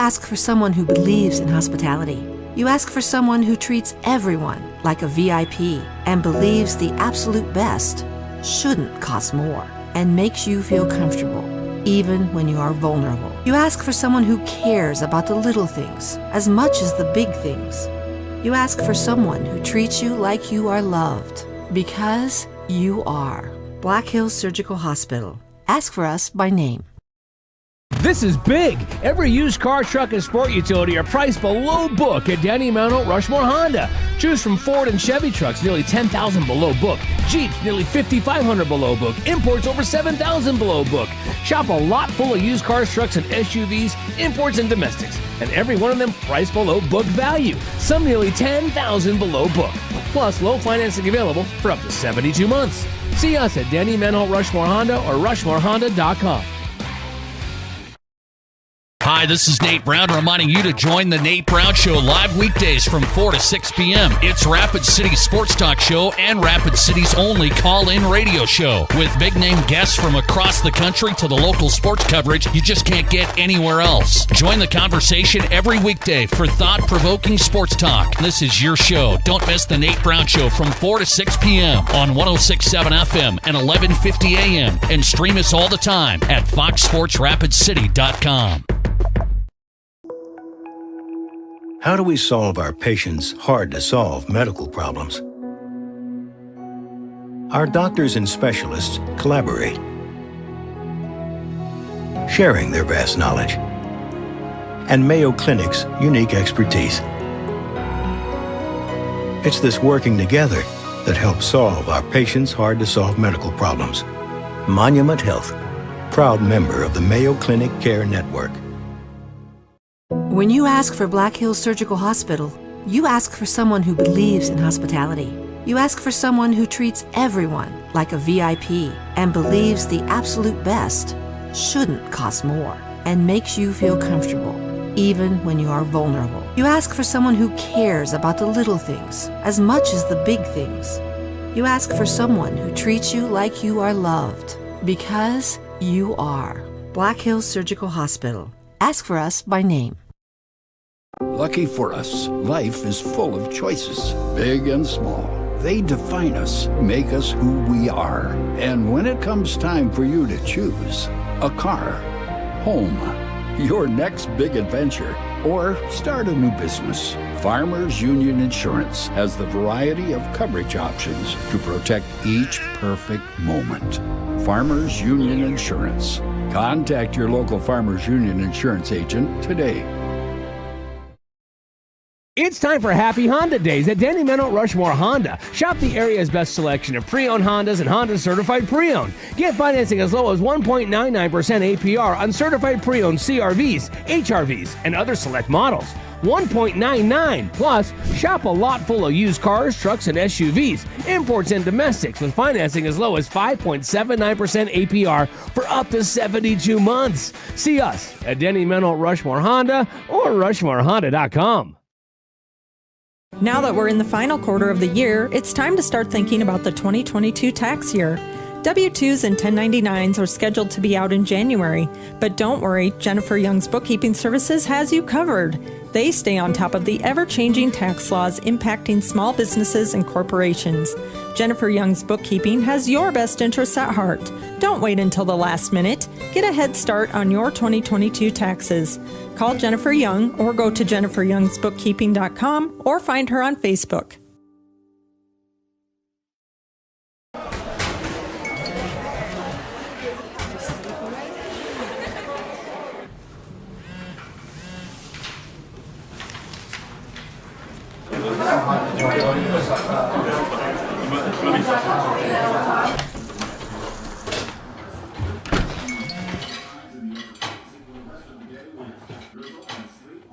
ask for someone who believes in hospitality. You ask for someone who treats everyone like a VIP and believes the absolute best shouldn't cost more and makes you feel comfortable, even when you are vulnerable. You ask for someone who cares about the little things as much as the big things. You ask for someone who treats you like you are loved, because you are. Black Hills Surgical Hospital. Ask for us by name. This is big. Every used car, truck, and sport utility are priced below book at Danny Mount Rushmore Honda. Choose from Ford and Chevy trucks nearly $10,000 below book. Jeeps nearly $5,500 below book. Imports over $7,000 below book. Shop a lot full of used cars, trucks, and SUVs, imports and domestics. And every one of them priced below book value. Some nearly $10,000 below book. Plus low financing available for up to 72 months. See us at Danny Manhole Rushmore Honda or RushmoreHonda.com. Hi, this is Nate Brown reminding you to join the Nate Brown Show live weekdays from 4 to 6 p.m. It's Rapid City's sports talk show and Rapid City's only call-in radio show with big-name guests from across the country to the local sports coverage you just can't get anywhere else. Join the conversation every weekday for thought-provoking sports talk. This is your show. Don't miss the Nate Brown Show from 4 to 6 p.m. on 106.7 FM and 1150 a.m. and stream us all the time at foxsportsrapidcity.com. How do we solve our patients' hard-to-solve medical problems? Our doctors and specialists collaborate, sharing their vast knowledge and Mayo Clinic's unique expertise. It's this working together that helps solve our patients' hard-to-solve medical problems. Monument Health, proud member of the Mayo Clinic Care Network. When you ask for Black Hills Surgical Hospital, you ask for someone who believes in hospitality. You ask for someone who treats everyone like a VIP and believes the absolute best shouldn't cost more and makes you feel comfortable, even when you are vulnerable. You ask for someone who cares about the little things as much as the big things. You ask for someone who treats you like you are loved, because you are. Black Hills Surgical Hospital. Ask for us by name. Lucky for us, life is full of choices, big and small. They define us, make us who we are. And when it comes time for you to choose a car, home, your next big adventure, or start a new business, Farmers Union Insurance has the variety of coverage options to protect each perfect moment. Farmers Union Insurance. Contact your local Farmers Union Insurance agent today. It's time for Happy Honda Days at Danny Meno Rushmore Honda. Shop the area's best selection of pre-owned Hondas and Honda certified pre-owned. Get financing as low as 1.99% APR on certified pre-owned CRVs, HRVs, and other select models. 1.99. Plus, shop a lot full of used cars, trucks, and SUVs, imports and domestics with financing as low as 5.79% APR for up to 72 months. See us at Denny Meno Rushmore Honda or RushmoreHonda.com. Now that we're in the final quarter of the year, it's time to start thinking about the 2022 tax year. W-2s and 1099s are scheduled to be out in January, but don't worry, Jennifer Young's Bookkeeping Services has you covered. They stay on top of the ever-changing tax laws impacting small businesses and corporations. Jennifer Young's Bookkeeping has your best interests at heart. Don't wait until the last minute. Get a head start on your 2022 taxes. Call Jennifer Young or go to jenniferyoungsbookkeeping.com or find her on Facebook.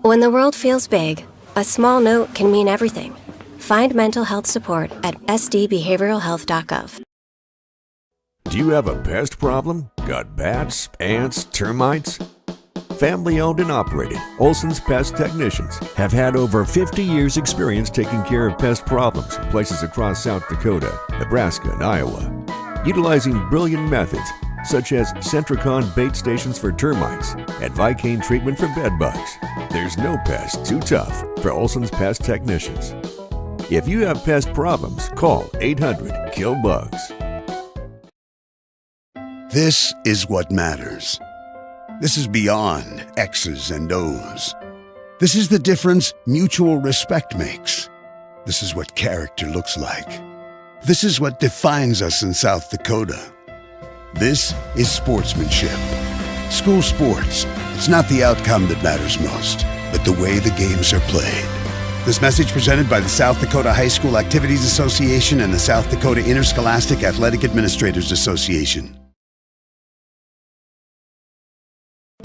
When the world feels big, a small note can mean everything. Find mental health support at sdbehavioralhealth.gov. Do you have a pest problem? Got bats, ants, termites? Family owned and operated, Olson's Pest Technicians have had over 50 years experience taking care of pest problems in places across South Dakota, Nebraska, and Iowa. Utilizing brilliant methods, such as Centricon bait stations for termites and Vicane treatment for bed bugs. There's no pest too tough for Olson's Pest Technicians. If you have pest problems, call 800-KILL-BUGS. This is what matters. This is beyond X's and O's. This is the difference mutual respect makes. This is what character looks like. This is what defines us in South Dakota. This is sportsmanship. School sports, it's not the outcome that matters most, but the way the games are played. This message presented by the South Dakota High School Activities Association and the South Dakota Interscholastic Athletic Administrators Association.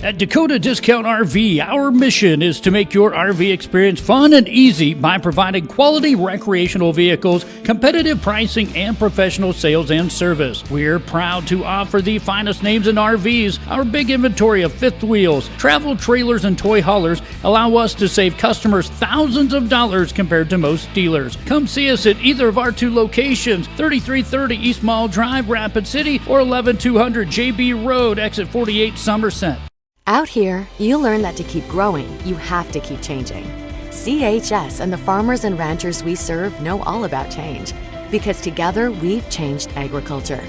At Dakota Discount RV, our mission is to make your RV experience fun and easy by providing quality recreational vehicles, competitive pricing, and professional sales and service. We're proud to offer the finest names in RVs. Our big inventory of fifth wheels, travel trailers, and toy haulers allow us to save customers thousands of dollars compared to most dealers. Come see us at either of our two locations, 3330 East Mall Drive, Rapid City, or 11200 JB Road, Exit 48, Somerset. Out here, you learn that to keep growing, you have to keep changing. CHS and the farmers and ranchers we serve know all about change, because together we've changed agriculture.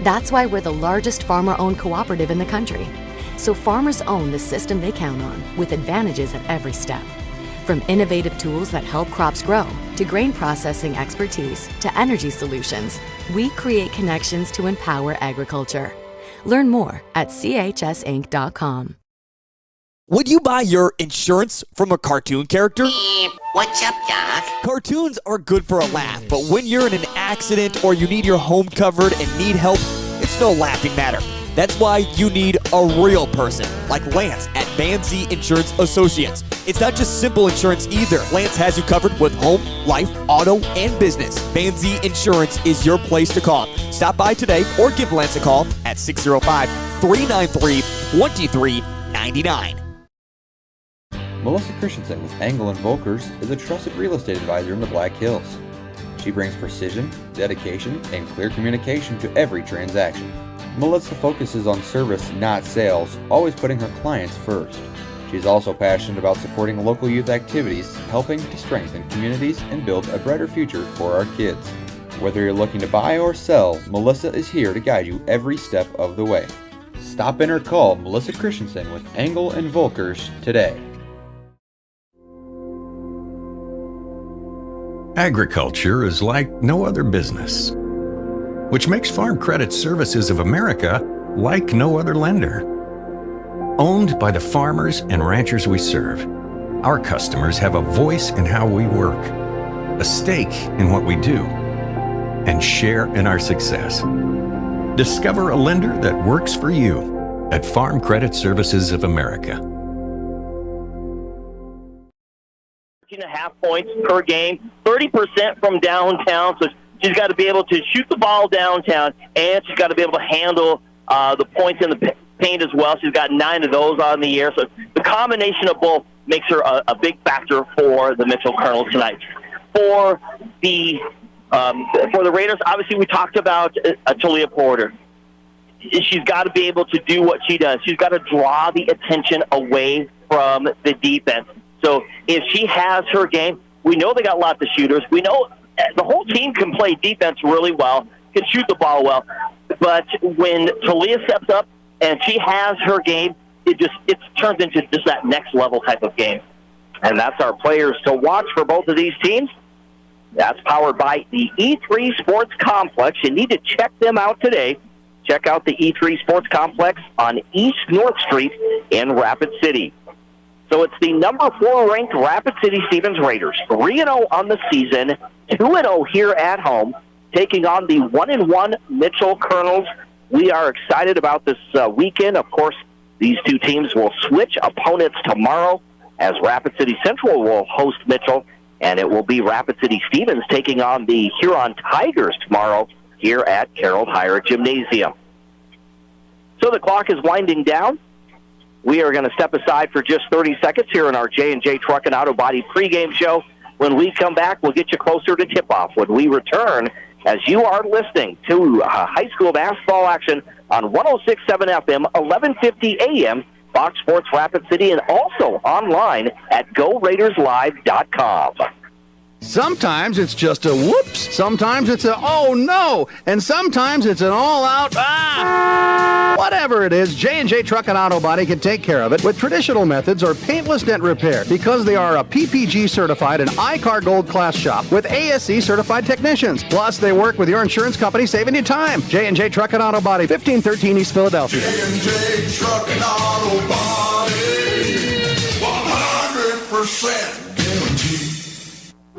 That's why we're the largest farmer-owned cooperative in the country. So farmers own the system they count on, with advantages at every step. From innovative tools that help crops grow, to grain processing expertise, to energy solutions, we create connections to empower agriculture. Learn more at chsinc.com. Would you buy your insurance from a cartoon character? What's up, Doc? Cartoons are good for a laugh, but when you're in an accident or you need your home covered and need help, it's no laughing matter. That's why you need a real person, like Lance at Van Zee Insurance Associates. It's not just simple insurance either. Lance has you covered with home, life, auto, and business. Van Zee Insurance is your place to call. Stop by today or give Lance a call at 605-393-2399. Melissa Christensen with Engel & Volkers is a trusted real estate advisor in the Black Hills. She brings precision, dedication, and clear communication to every transaction. Melissa focuses on service, not sales, always putting her clients first. She's also passionate about supporting local youth activities, helping to strengthen communities and build a brighter future for our kids. Whether you're looking to buy or sell, Melissa is here to guide you every step of the way. Stop in or call Melissa Christensen with Engel & Volkers today. Agriculture is like no other business, which makes Farm Credit Services of America like no other lender. Owned by the farmers and ranchers we serve, our customers have a voice in how we work, a stake in what we do, and share in our success. Discover a lender that works for you at Farm Credit Services of America. 13.5 points per game, 30% from downtown, so she's got to be able to shoot the ball downtown, and she's got to be able to handle the points in the paint as well. She's got 9 of those on the year, so the combination of both makes her a big factor for the Mitchell Kernels tonight. For the Raiders, obviously we talked about Talia Porter. She's got to be able to do what she does. She's got to draw the attention away from the defense. So if she has her game, we know they got lots of shooters. We know the whole team can play defense really well, can shoot the ball well. But when Talia steps up and she has her game, it turns into just that next level type of game. And that's our players to watch for both of these teams. That's powered by the E3 Sports Complex. You need to check them out today. Check out the E3 Sports Complex on East North Street in Rapid City. So it's the number 4 ranked Rapid City Stevens Raiders, 3-0 on the season, 2-0 here at home, taking on the 1-1 Mitchell Kernels. We are excited about this weekend. Of course, these two teams will switch opponents tomorrow as Rapid City Central will host Mitchell, and it will be Rapid City Stevens taking on the Huron Tigers tomorrow here at Carroll Tire Gymnasium. So the clock is winding down. We are going to step aside for just 30 seconds here in our J&J Truck and Auto Body pregame show. When we come back, we'll get you closer to tip-off when we return as you are listening to high school basketball action on 106.7 FM, 1150 AM, Fox Sports Rapid City, and also online at GoRaidersLive.com. Sometimes it's just a whoops, sometimes it's a oh no, and sometimes it's an all-out Whatever it is, J&J Truck and Auto Body can take care of it with traditional methods or paintless dent repair because they are a PPG certified and ICAR Gold class shop with ASC certified technicians. Plus, they work with your insurance company, saving you time. J&J Truck and Auto Body, 1513 East Philadelphia. J&J Truck and Auto Body, 100% guaranteed.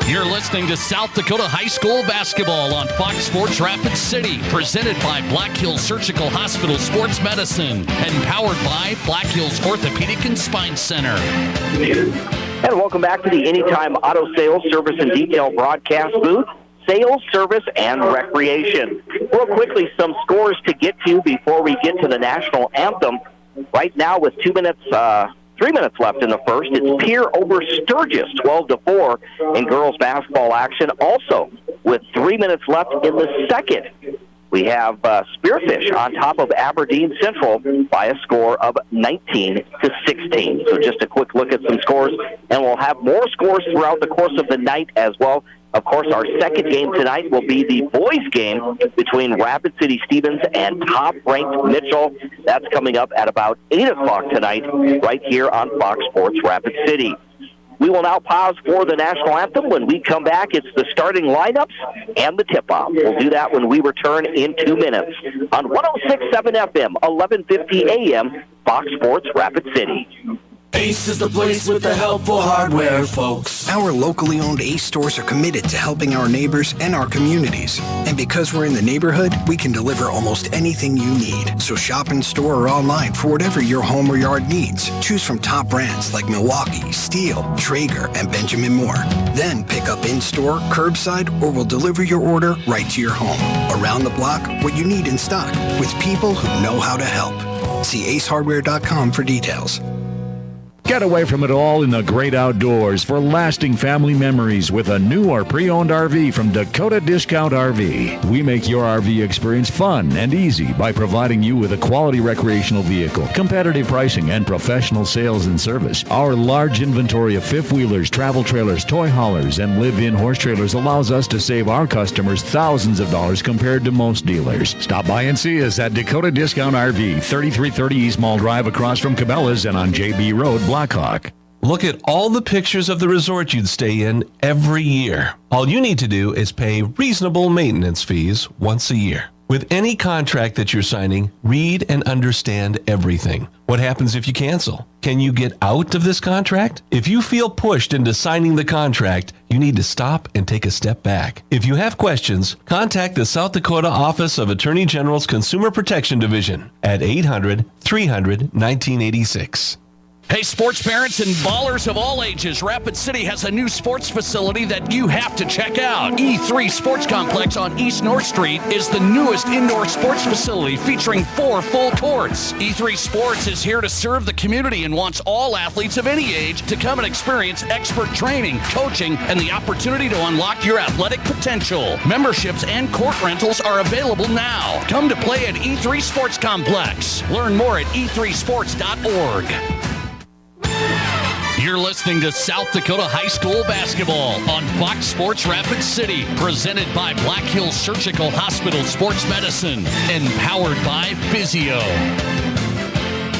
You're listening to South Dakota High School basketball on Fox Sports Rapid City, presented by Black Hills Surgical Hospital Sports Medicine and powered by Black Hills Orthopedic and Spine Center. And welcome back to the Anytime Auto Sales Service and Detail broadcast booth, sales, service, and recreation. Real quickly, some scores to get to before we get to the national anthem. Right now, with 3 minutes left in the first, it's Pierre over Sturgis, 12-4 in girls basketball action. Also, with 3 minutes left in the second, we have Spearfish on top of Aberdeen Central by a score of 19-16. So just a quick look at some scores, and we'll have more scores throughout the course of the night as well. Of course, our second game tonight will be the boys' game between Rapid City Stevens and top-ranked Mitchell. That's coming up at about 8 o'clock tonight right here on Fox Sports Rapid City. We will now pause for the national anthem. When we come back, it's the starting lineups and the tip-off. We'll do that when we return in 2 minutes on 106.7 FM, 1150 AM, Fox Sports Rapid City. Ace is the place with the helpful hardware, folks. Our locally owned Ace stores are committed to helping our neighbors and our communities. And because we're in the neighborhood, we can deliver almost anything you need. So shop in store or online for whatever your home or yard needs. Choose from top brands like Milwaukee, Steel, Traeger, and Benjamin Moore. Then pick up in-store, curbside, or we'll deliver your order right to your home. Around the block, what you need in stock, with people who know how to help. See acehardware.com for details. Get away from it all in the great outdoors for lasting family memories with a new or pre-owned RV from Dakota Discount RV. We make your RV experience fun and easy by providing you with a quality recreational vehicle, competitive pricing, and professional sales and service. Our large inventory of fifth-wheelers, travel trailers, toy haulers, and live-in horse trailers allows us to save our customers thousands of dollars compared to most dealers. Stop by and see us at Dakota Discount RV, 3330 East Mall Drive across from Cabela's and on JB Road, Blackhawk. Look at all the pictures of the resort you'd stay in every year. All you need to do is pay reasonable maintenance fees once a year. With any contract that you're signing, read and understand everything. What happens if you cancel? Can you get out of this contract? If you feel pushed into signing the contract, you need to stop and take a step back. If you have questions, contact the South Dakota Office of Attorney General's Consumer Protection Division at 800-300-1986. Hey, sports parents and ballers of all ages, Rapid City has a new sports facility that you have to check out. E3 Sports Complex on East North Street is the newest indoor sports facility featuring 4 full courts. E3 Sports is here to serve the community and wants all athletes of any age to come and experience expert training, coaching, and the opportunity to unlock your athletic potential. Memberships and court rentals are available now. Come to play at E3 Sports Complex. Learn more at e3sports.org. You're listening to South Dakota High School basketball on Fox Sports Rapid City, presented by Black Hills Surgical Hospital Sports Medicine and powered by Physio.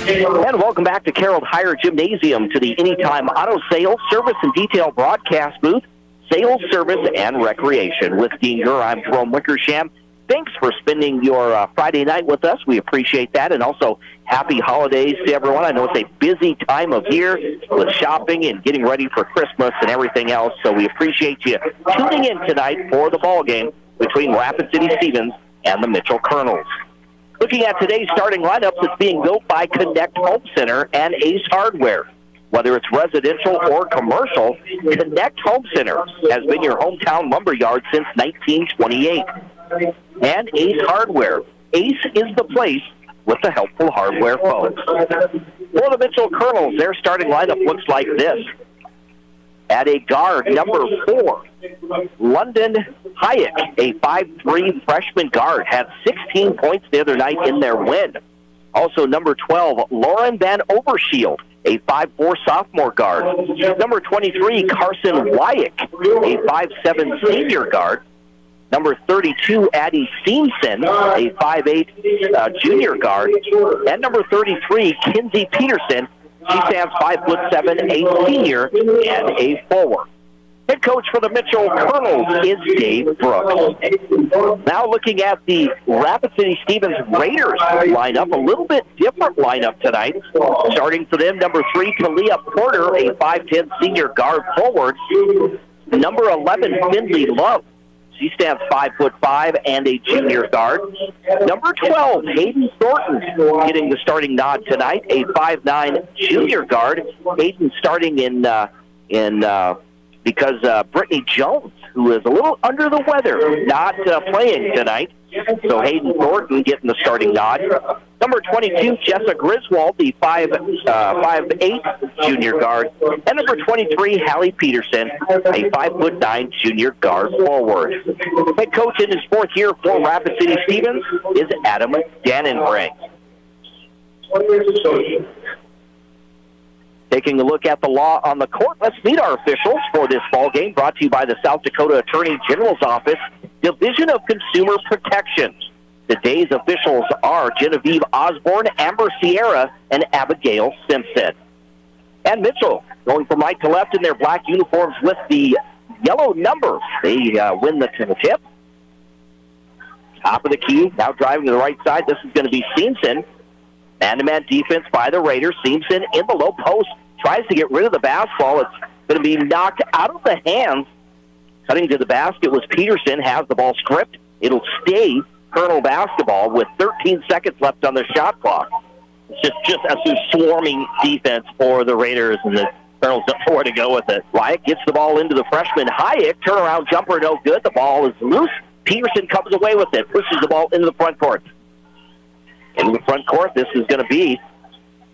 And welcome back to Carroll Higher Gymnasium to the Anytime Auto Sales, Service, and Detail broadcast booth, sales, service, and recreation. With Dean Gurr, I'm Jerome Wickersham. Thanks for spending your Friday night with us. We appreciate that. And also, happy holidays to everyone. I know it's a busy time of year with shopping and getting ready for Christmas and everything else. So we appreciate you tuning in tonight for the ball game between Rapid City Stevens and the Mitchell Kernels. Looking at today's starting lineups, it's being built by Connect Home Center and Ace Hardware. Whether it's residential or commercial, Connect Home Center has been your hometown lumber yard since 1928. And Ace Hardware. Ace is the place with the helpful hardware, folks. For the Mitchell Kernels, their starting lineup looks like this. At a guard, number 4, London Hayek, a 5'3" freshman guard, had 16 points the other night in their win. Also, number 12, Lauren Van Overshield, a 5'4" sophomore guard. Number 23, Carson Wyek, a 5'7" senior guard. Number 32, Addie Seamson, a 5'8" junior guard. And number 33, Kinsey Peterson. She stands 5'7", a senior and a forward. Head coach for the Mitchell Kernels is Dave Brooks. Now looking at the Rapid City Stevens Raiders lineup, a little bit different lineup tonight. Starting for them, number 3, Talia Porter, a 5'10" senior guard forward. Number 11, Finley Love. She stands 5'5" and a junior guard. Number 12, Hayden Thornton, getting the starting nod tonight, a 5'9" junior guard. Hayden starting because Brittany Jones, who is a little under the weather, not playing tonight. So Hayden Thornton getting the starting nod. Number 22, Jessa Griswold, the 5'8" junior guard. And number 23, Hallie Peterson, a 5'9" junior guard forward. Head coach in his 4th year for Rapid City Stevens is Adam Dannenbrink. Taking a look at the law on the court, let's meet our officials for this ball game, brought to you by the South Dakota Attorney General's Office, Division of Consumer Protection. Today's officials are Genevieve Osborne, Amber Sierra, and Abigail Simpson. And Mitchell, going from right to left in their black uniforms with the yellow numbers. They win the tip. Top of the key, now driving to the right side. This is going to be Simpson. Man-to-man defense by the Raiders. Simpson in the low post, tries to get rid of the basketball. It's going to be knocked out of the hands. Cutting to the basket was Peterson, has the ball stripped. It'll stay Kernel basketball with 13 seconds left on the shot clock. It's just a swarming defense for the Raiders, and the Kernels don't know where to go with it. Wyatt gets the ball into the freshman Hayek. Turnaround jumper, no good. The ball is loose. Peterson comes away with it, pushes the ball into the front court. In the front court, this is going to be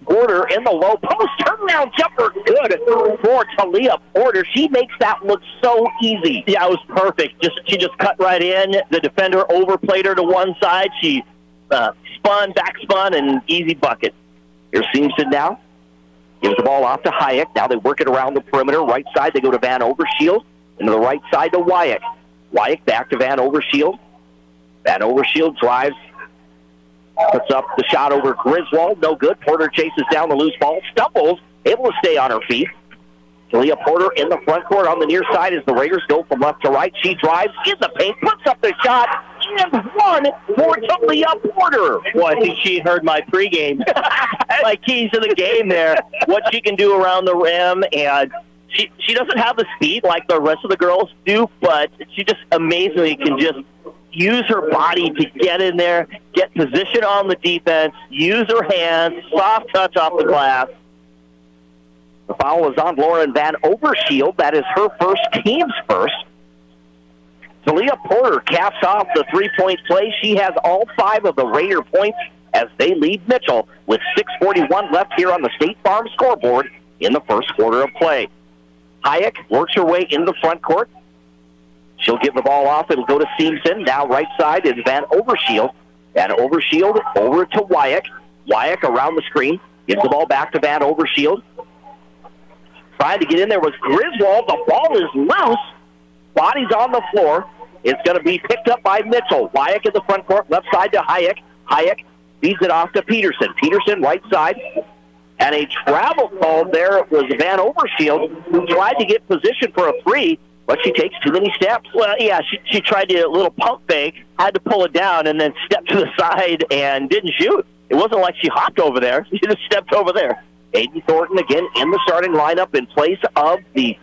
Porter in the low post. Turnaround jumper, good for Talia Porter. She makes that look so easy. Yeah, it was perfect. She just cut right in. The defender overplayed her to one side. She backspun, and easy bucket. Here's Simpson now. Gives the ball off to Hayek. Now they work it around the perimeter. Right side, they go to Van Overshield. Into the right side to Wyatt. Wyatt back to Van Overshield. Van Overshield drives. Puts up the shot over Griswold. No good. Porter chases down the loose ball. Stumbles. Able to stay on her feet. Talia Porter in the front court on the near side as the Raiders go from left to right. She drives in the paint. Puts up the shot. And one for Talia Porter. Well, I think she heard my pregame. My keys to the game there. What she can do around the rim. And she doesn't have the speed like the rest of the girls do, but she just amazingly can just use her body to get in there, get position on the defense, use her hands, soft touch off the glass. The foul is on Lauren Van Overshield. That is her first, team's first. Talia Porter caps off the three-point play. She has all 5 of the Raider points as they lead Mitchell with 6:41 left here on the State Farm scoreboard in the first quarter of play. Hayek works her way into the front court. She'll give the ball off. It'll go to Simpson. Now right side is Van Overshield. Van Overshield over to Wyatt. Wyatt around the screen. Gives the ball back to Van Overshield. Trying to get in there was Griswold. The ball is loose. Body's on the floor. It's going to be picked up by Mitchell. Wyatt in the front court. Left side to Hayek. Hayek feeds it off to Peterson. Peterson right side. And a travel call there. It was Van Overshield who tried to get position for a three, but she takes too many steps. Well, yeah, she tried to do a little pump fake, had to pull it down, and then stepped to the side and didn't shoot. It wasn't like she hopped over there. She just stepped over there. Aiden Thornton again in the starting lineup in place of the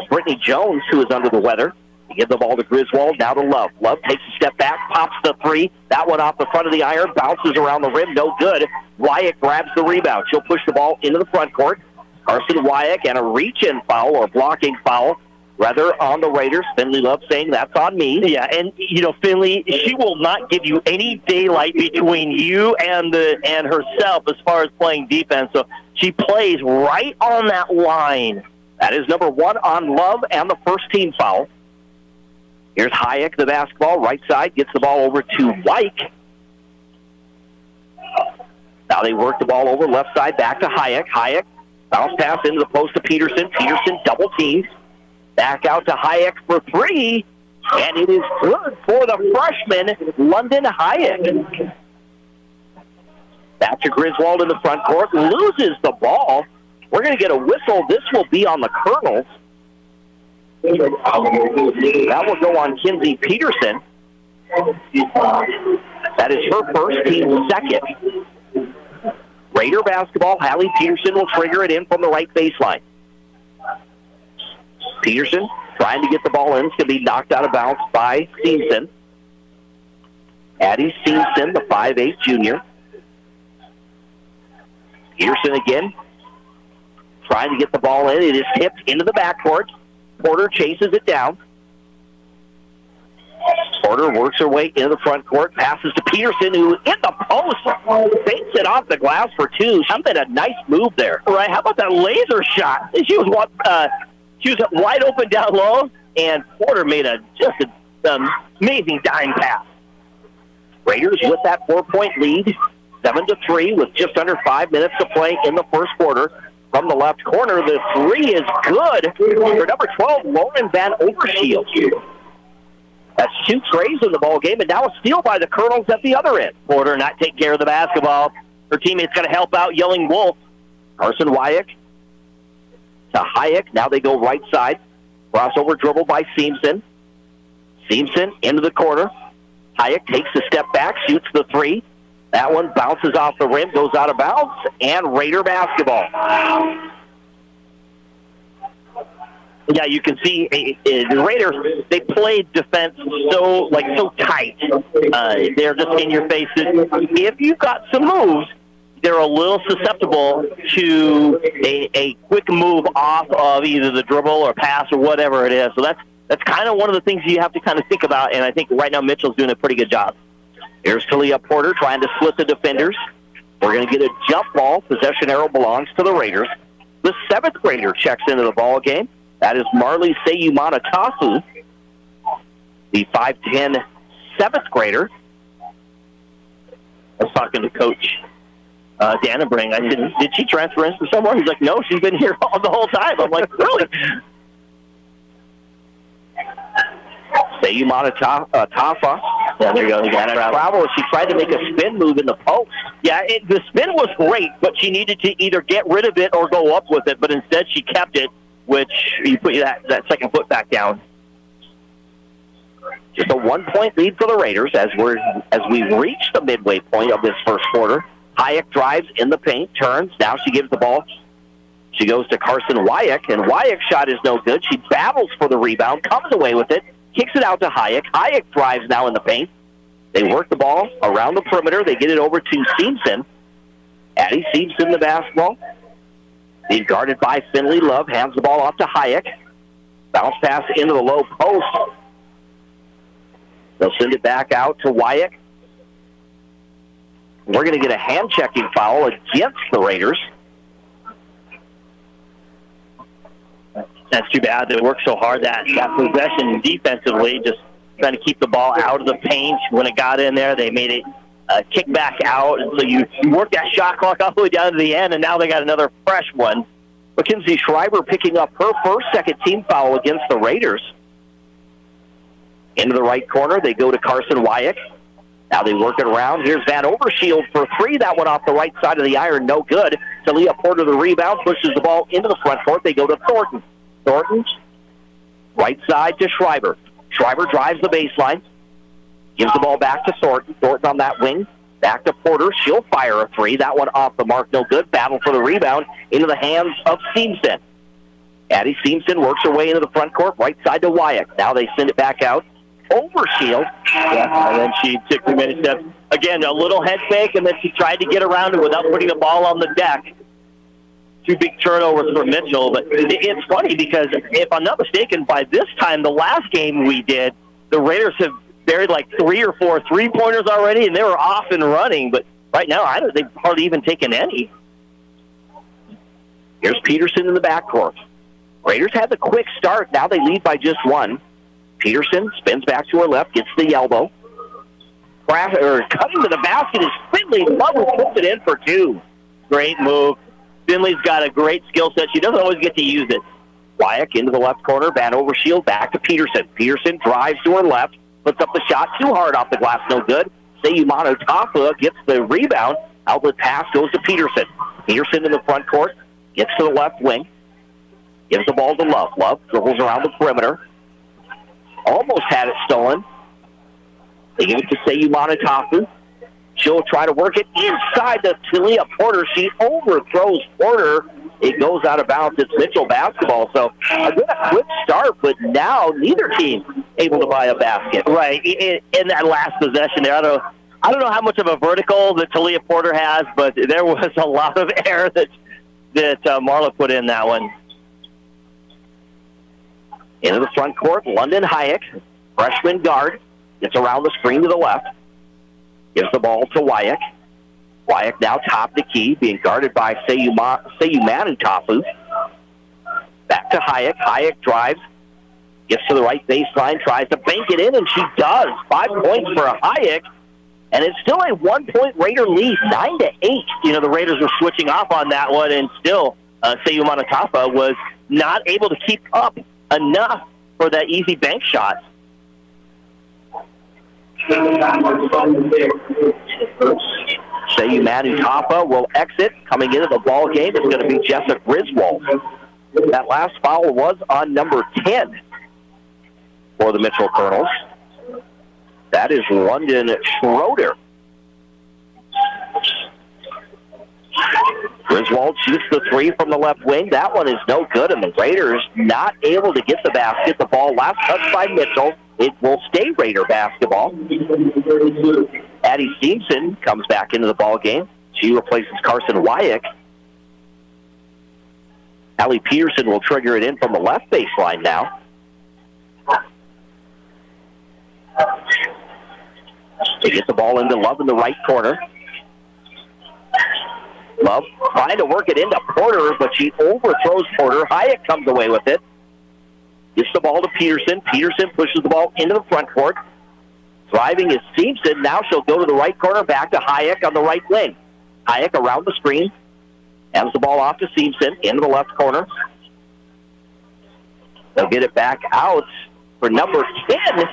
Brittany Jones, who is under the weather. They give the ball to Griswold, now to Love. Love takes a step back, pops the three. That one off the front of the iron, bounces around the rim, no good. Wyatt grabs the rebound. She'll push the ball into the front court. Carson Wyatt and a reach-in foul or blocking foul, rather, on the Raiders. Finley Love saying that's on me. Yeah, and, Finley, she will not give you any daylight between you and herself as far as playing defense. So she plays right on that line. That is number 1 on Love and the first team foul. Here's Hayek, the basketball, right side, gets the ball over to Wyke. Now they work the ball over left side, back to Hayek. Hayek, bounce pass into the post to Peterson. Peterson double teams. Back out to Hayek for 3, and it is good for the freshman, London Hayek. Back to Griswold in the front court, loses the ball. We're going to get a whistle. This will be on the Kernels. That will go on Kinsey Peterson. That is her first, team second. Raider basketball. Hallie Peterson will trigger it in from the right baseline. Peterson trying to get the ball in. It's going to be knocked out of bounds by Seamson. Addie Seamson, the 5'8 junior. Peterson again trying to get the ball in. It is tipped into the backcourt. Porter chases it down. Porter works her way into the front court, passes to Peterson, who in the post fakes it off the glass for 2. She made a nice move there. Right? How about that laser shot? She was wide open down low, and Porter made just an amazing dime pass. Raiders with that 4-point lead, 7-3, with just under 5 minutes to play in the first quarter. From the left corner, the 3 is good for number 12, Lauren Van Overshield. That's 2 trays in the ball game, and now a steal by the Kernels at the other end. Porter not taking care of the basketball. Her teammates got to help out, yelling Wolf. Carson Wyek to Hayek. Now they go right side. Crossover dribble by Seamson. Seamson into the corner. Hayek takes a step back, shoots the 3. That one bounces off the rim, goes out of bounds, and Raider basketball. Yeah, you can see the Raiders, they played defense so tight. They're just in your face. If you've got some moves, they're a little susceptible to a quick move off of either the dribble or pass or whatever it is. So that's kind of one of the things you have to kind of think about, and I think right now Mitchell's doing a pretty good job. Here's Talia Porter trying to split the defenders. We're going to get a jump ball. Possession arrow belongs to the Raiders. The 7th grader checks into the ball game. That is Marley Seyumana-Tafu, the 5'10", 7th grader. I was talking to Coach Dannenbring. I said, did she transfer in from somewhere? He's like, no, she's been here the whole time. I'm like, really? Seyumana-Tafa. There you go. Travel. She tried to make a spin move in the post. Yeah, the spin was great, but she needed to either get rid of it or go up with it. But instead, she kept it, which you put that second foot back down. Just a 1-point lead for the Raiders as we reach the midway point of this first quarter. Hayek drives in the paint, turns. Now she gives the ball. She goes to Carson Wyek, and Wyek's shot is no good. She battles for the rebound, comes away with it, kicks it out to Hayek. Hayek drives now in the paint. They work the ball around the perimeter. They get it over to Seamson. Addie Seamson, the basketball. Being guarded by Finley Love. Hands the ball off to Hayek. Bounce pass into the low post. They'll send it back out to Wyek. We're going to get a hand-checking foul against the Raiders. That's too bad. They worked so hard that possession defensively, just trying to keep the ball out of the paint. When it got in there, they made it kick back out. And so you work that shot clock all the way down to the end, and now they got another fresh one. Mackenzie Schreiber picking up her first second-team foul against the Raiders. Into the right corner, they go to Carson Wyek. Now they work it around. Here's Van Overshield for 3. That one off the right side of the iron, no good. Talia Porter, the rebound, pushes the ball into the front court. They go to Thornton. Thornton, right side to Schreiber. Schreiber drives the baseline. Gives the ball back to Thornton. Thornton on that wing. Back to Porter. She'll fire a 3. That one off the mark, no good. Battle for the rebound into the hands of Seamson. Addie Seamson works her way into the front court. Right side to Wyek. Now they send it back out. Overshield. Yeah, and then she took 2 minutes steps. Again, a little head fake, and then she tried to get around it without putting the ball on the deck. 2 big turnovers for Mitchell. But it's funny because, if I'm not mistaken, by this time, the last game we did, the Raiders have buried like 3 or 4 3-pointers already, and they were off and running. But right now, they've hardly even taken any. Here's Peterson in the backcourt. Raiders had the quick start. Now they lead by just one. Peterson spins back to her left, gets the elbow. Cutting to the basket is Finley. Love puts it in for two. Great move. Finley's got a great skill set. She doesn't always get to use it. Wyack into the left corner. Van Overshield back to Peterson. Peterson drives to her left. Puts up the shot. Too hard off the glass. No good. Seumano Tafa gets the rebound. Outlet pass goes to Peterson. Peterson in the front court. Gets to the left wing. Gives the ball to Love. Love dribbles around the perimeter. Almost had it stolen. They give it to Seumano Tafa. She'll try to work it inside the Talia Porter. She overthrows Porter. It goes out of bounds. It's Mitchell basketball. So a good quick start, but now neither team able to buy a basket. Right. In that last possession there, I don't know how much of a vertical that Talia Porter has, but there was a lot of air that Marla put in that one. Into the front court, London Hayek, freshman guard, gets around the screen to the left. Gives the ball to Wyack. Wyack now top the key, being guarded by Seumanu Tafu. Back to Hayek. Hayek drives, gets to the right baseline, tries to bank it in, and she does. 5 points for Hayek, and it's still a 1 point Raider lead, 9-8. You know, the Raiders were switching off on that one, and still Seumanu Tafa was not able to keep up enough for that easy bank shot. Seumanu Tafa will exit. Coming into the ball game is going to be Jessica Griswold. That last foul was on number 10 for the Mitchell Kernels. That is London Schroeder. Griswold shoots the three from the left wing. That one is no good, and the Raiders not able to get the basket. The ball last touched by Mitchell. It will stay Raider basketball. Addie Stevenson comes back into the ball game. She replaces Carson Wyack. Allie Peterson will trigger it in from the left baseline now. They get the ball into Love in the right corner. Love trying to work it into Porter, but she overthrows Porter. Hayek comes away with it. Gets the ball to Peterson. Peterson pushes the ball into the front court. Driving is Stevenson. Now she'll go to the right corner, back to Hayek on the right wing. Hayek around the screen. Hands the ball off to Stevenson into the left corner. They'll get it back out for number 10.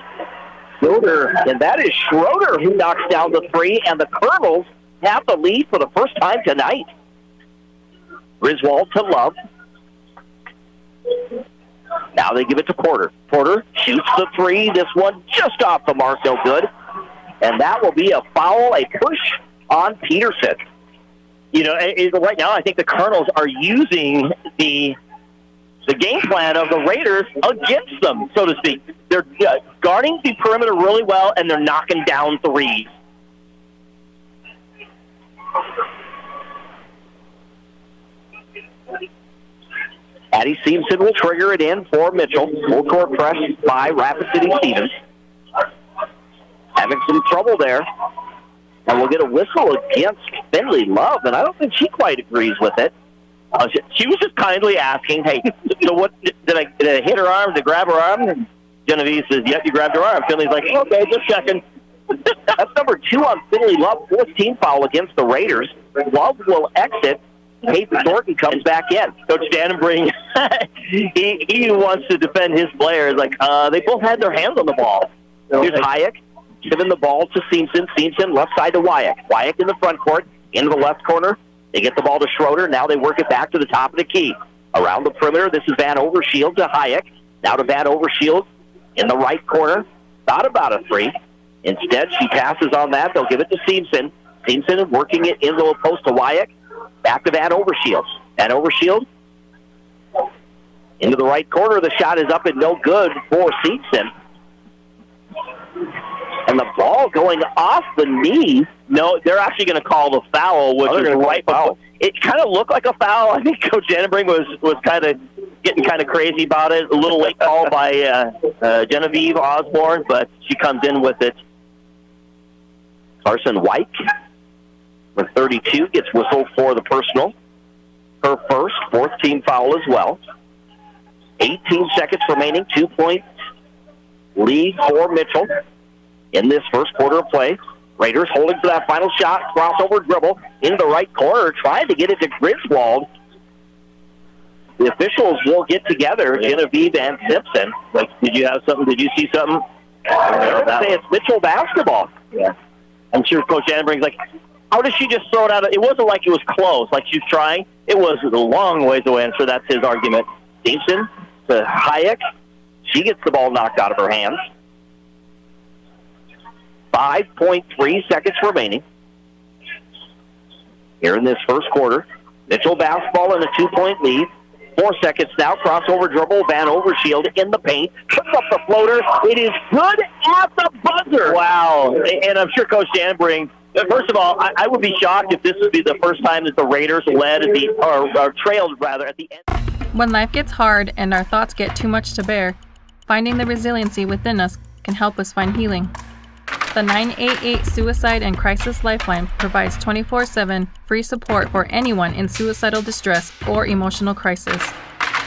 Schroeder, and that is Schroeder who knocks down the three, and the Kernels have the lead for the first time tonight. Griswold to Love. Now they give it to Porter. Porter shoots the three. This one just off the mark, no good. And that will be a foul, a push on Peterson. You know, right now I think the Kernels are using the game plan of the Raiders against them, so to speak. They're guarding the perimeter really well, and they're knocking down threes. Addie Stevenson will trigger it in for Mitchell. Full court press by Rapid City Stevens. Having some trouble there. And we'll get a whistle against Finley Love, and I don't think she quite agrees with it. She was just kindly asking, hey, so what, did I hit her arm, did I grab her arm? And Genevieve says, yep, you grabbed her arm. Finley's like, okay, just checking. That's number 2 on Finley Love, 14 foul against the Raiders. Love will exit. Hayden Thornton comes back in. Coach Dannenbring, he wants to defend his players. Like, they both had their hands on the ball. Here's Hayek giving the ball to Stevenson. Stevenson left side to Wyack. Wyack in the front court, into the left corner. They get the ball to Schroeder. Now they work it back to the top of the key. Around the perimeter, this is Van Overshield to Hayek. Now to Van Overshield in the right corner. Thought about a three. Instead, she passes on that. They'll give it to Stevenson. Stevenson working it into the post to Wyack. Back to Van Overshield. Van Overshield into the right corner. The shot is up and no good for Stevenson. And the ball going off the knee. No, they're actually going to call the foul, which is right foul. It kind of looked like a foul. I think Coach Dannenbring was kind of getting kind of crazy about it. A little late call by Genevieve Osborne, but she comes in with it. Carson White with 32 gets whistled for the personal. Her first, 4th team foul as well. 18 seconds remaining, 2-point lead for Mitchell in this first quarter of play. Raiders holding for that final shot, crossover dribble into the right corner, trying to get it to Griswold. The officials will get together, Genevieve and Simpson. Did you have something? Did you see something? Say it's Mitchell basketball. Yeah. I'm sure Coach Annenbring's like, how does she just throw it out? It wasn't like it was close, like she was trying. It was a long ways away. I'm sure that's his argument. Simpson to Hayek. She gets the ball knocked out of her hands. 5.3 seconds remaining here in this first quarter. Mitchell basketball in a 2-point lead. 4 seconds now. Crossover dribble. Van Overshield in the paint. Puts up the floater. It is good at the buzzer. Wow. And I'm sure Coach Annenbring, first of all, I would be shocked if this would be the first time that the Raiders led at or trailed rather at the end. When life gets hard and our thoughts get too much to bear, finding the resiliency within us can help us find healing. The 988 Suicide and Crisis Lifeline provides 24/7 free support for anyone in suicidal distress or emotional crisis.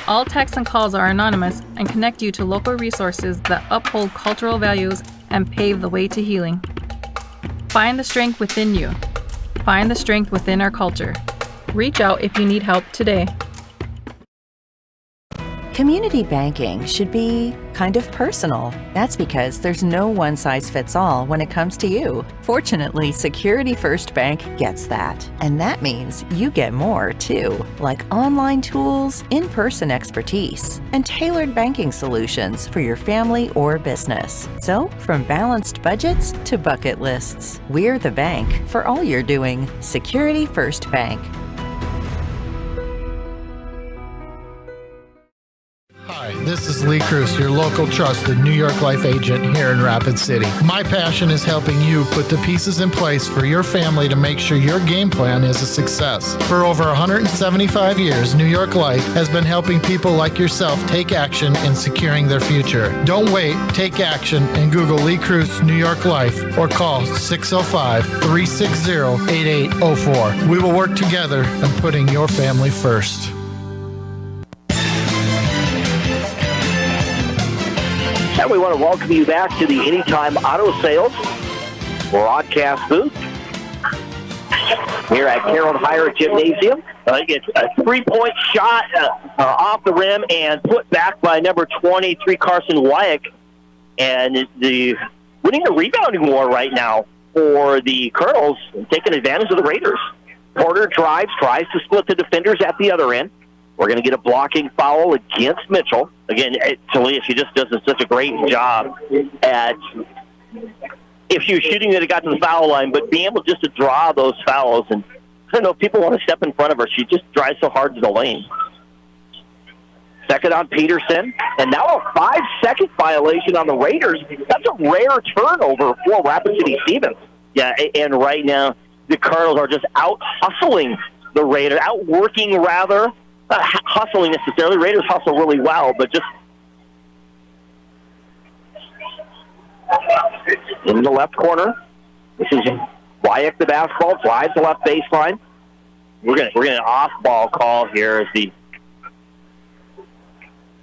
All texts and calls are anonymous and connect you to local resources that uphold cultural values and pave the way to healing. Find the strength within you. Find the strength within our culture. Reach out if you need help today. Community banking should be kind of personal. That's because there's no one-size-fits-all when it comes to you. Fortunately, Security First Bank gets that. And that means you get more, too, like online tools, in-person expertise, and tailored banking solutions for your family or business. So, from balanced budgets to bucket lists, we're the bank for all you're doing. Security First Bank. Hi, this is Lee Cruz, your local trusted New York Life agent here in Rapid City. My passion is helping you put the pieces in place for your family to make sure your game plan is a success. For over 175 years, New York Life has been helping people like yourself take action in securing their future. Don't wait, take action and Google Lee Cruz New York Life or call 605-360-8804. We will work together on putting your family first. And we want to welcome you back to the Anytime Auto Sales broadcast booth here at Carroll Hire Gymnasium. It's a 3-point shot off the rim and put back by number 23, Carson Wyek. And the winning the rebounding war right now for the Kernels, taking advantage of the Raiders. Porter drives, tries to split the defenders at the other end. We're going to get a blocking foul against Mitchell. Again, Talia, she just does such a great job at, if she was shooting it, it got to the foul line, but being able just to draw those fouls. And I don't know if people want to step in front of her. She just drives so hard to the lane. Second on Peterson, and now a 5-second violation on the Raiders. That's a rare turnover for Rapid City Stevens. Yeah, and right now the Kernels are just out-hustling the Raiders, outworking rather. Not hustling necessarily. Raiders hustle really well, but just in the left corner. This is Wyek, the basketball, drives the left baseline. We're gonna an off-ball call here as the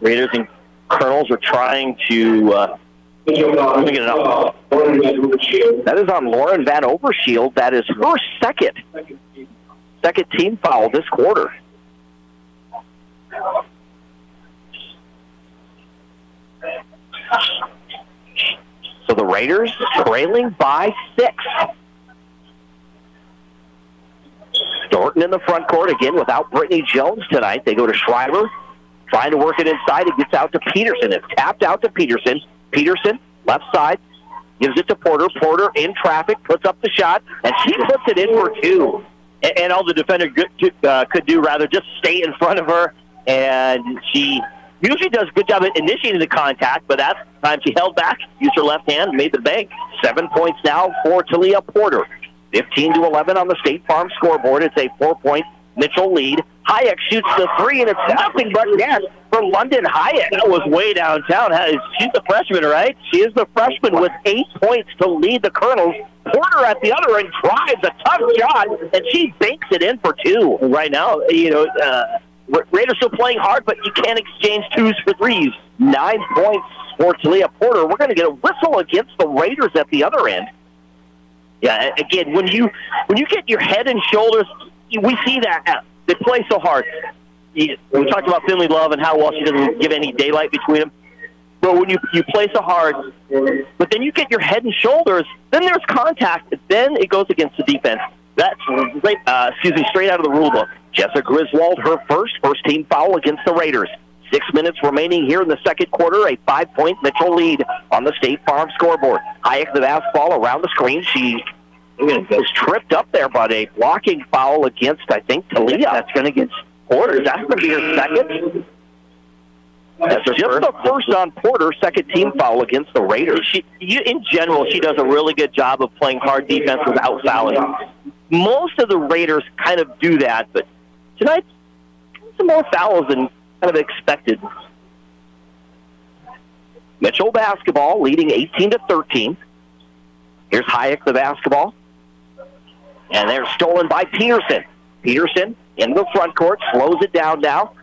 Raiders and Kernels are trying to. Let me get it up. That is on Lauren Van Overshield. That is her second team foul this quarter. So the Raiders trailing by 6. Thornton in the front court again without Brittany Jones tonight. They go to Schreiber, trying to work it inside. It gets out to Peterson. It's tapped out to Peterson. Peterson, left side, gives it to Porter. Porter in traffic, puts up the shot, and she puts it in for 2. And all the defender could do rather just stay in front of her. And she usually does a good job at initiating the contact, but that time she held back, used her left hand, made the bank. 7 points now for Talia Porter. 15-11 on the State Farm scoreboard. It's a 4-point Mitchell lead. Hayek shoots the 3, and it's nothing but net for London Hayek. That was way downtown. She's the freshman, right? She is the freshman with 8 points to lead the Kernels. Porter at the other end drives a tough shot, and she banks it in for 2. Right now, Raiders still playing hard, but you can't exchange 2s for 3s. 9 points for Talia Porter. We're going to get a whistle against the Raiders at the other end. Yeah, again, when you get your head and shoulders, we see that. They play so hard. We talked about Finley Love and how well she doesn't give any daylight between them. But when you play so hard, but then you get your head and shoulders, then there's contact, then it goes against the defense. That's straight out of the rule book. Jessica Griswold, her first team foul against the Raiders. 6 minutes remaining here in the second quarter, a 5-point Mitchell lead on the State Farm scoreboard. Hayek the basketball around the screen. She was tripped up there by a blocking foul against, I think, Talia. That's going to get Porter. That's going to be her second. That's just the first on Porter, second team foul against the Raiders. In general, she does a really good job of playing hard defense without fouling. Most of the Raiders kind of do that, but tonight, some more fouls than kind of expected. Mitchell basketball leading 18-13. Here's Hayek the basketball. And they're stolen by Peterson. Peterson in the front court, slows it down now.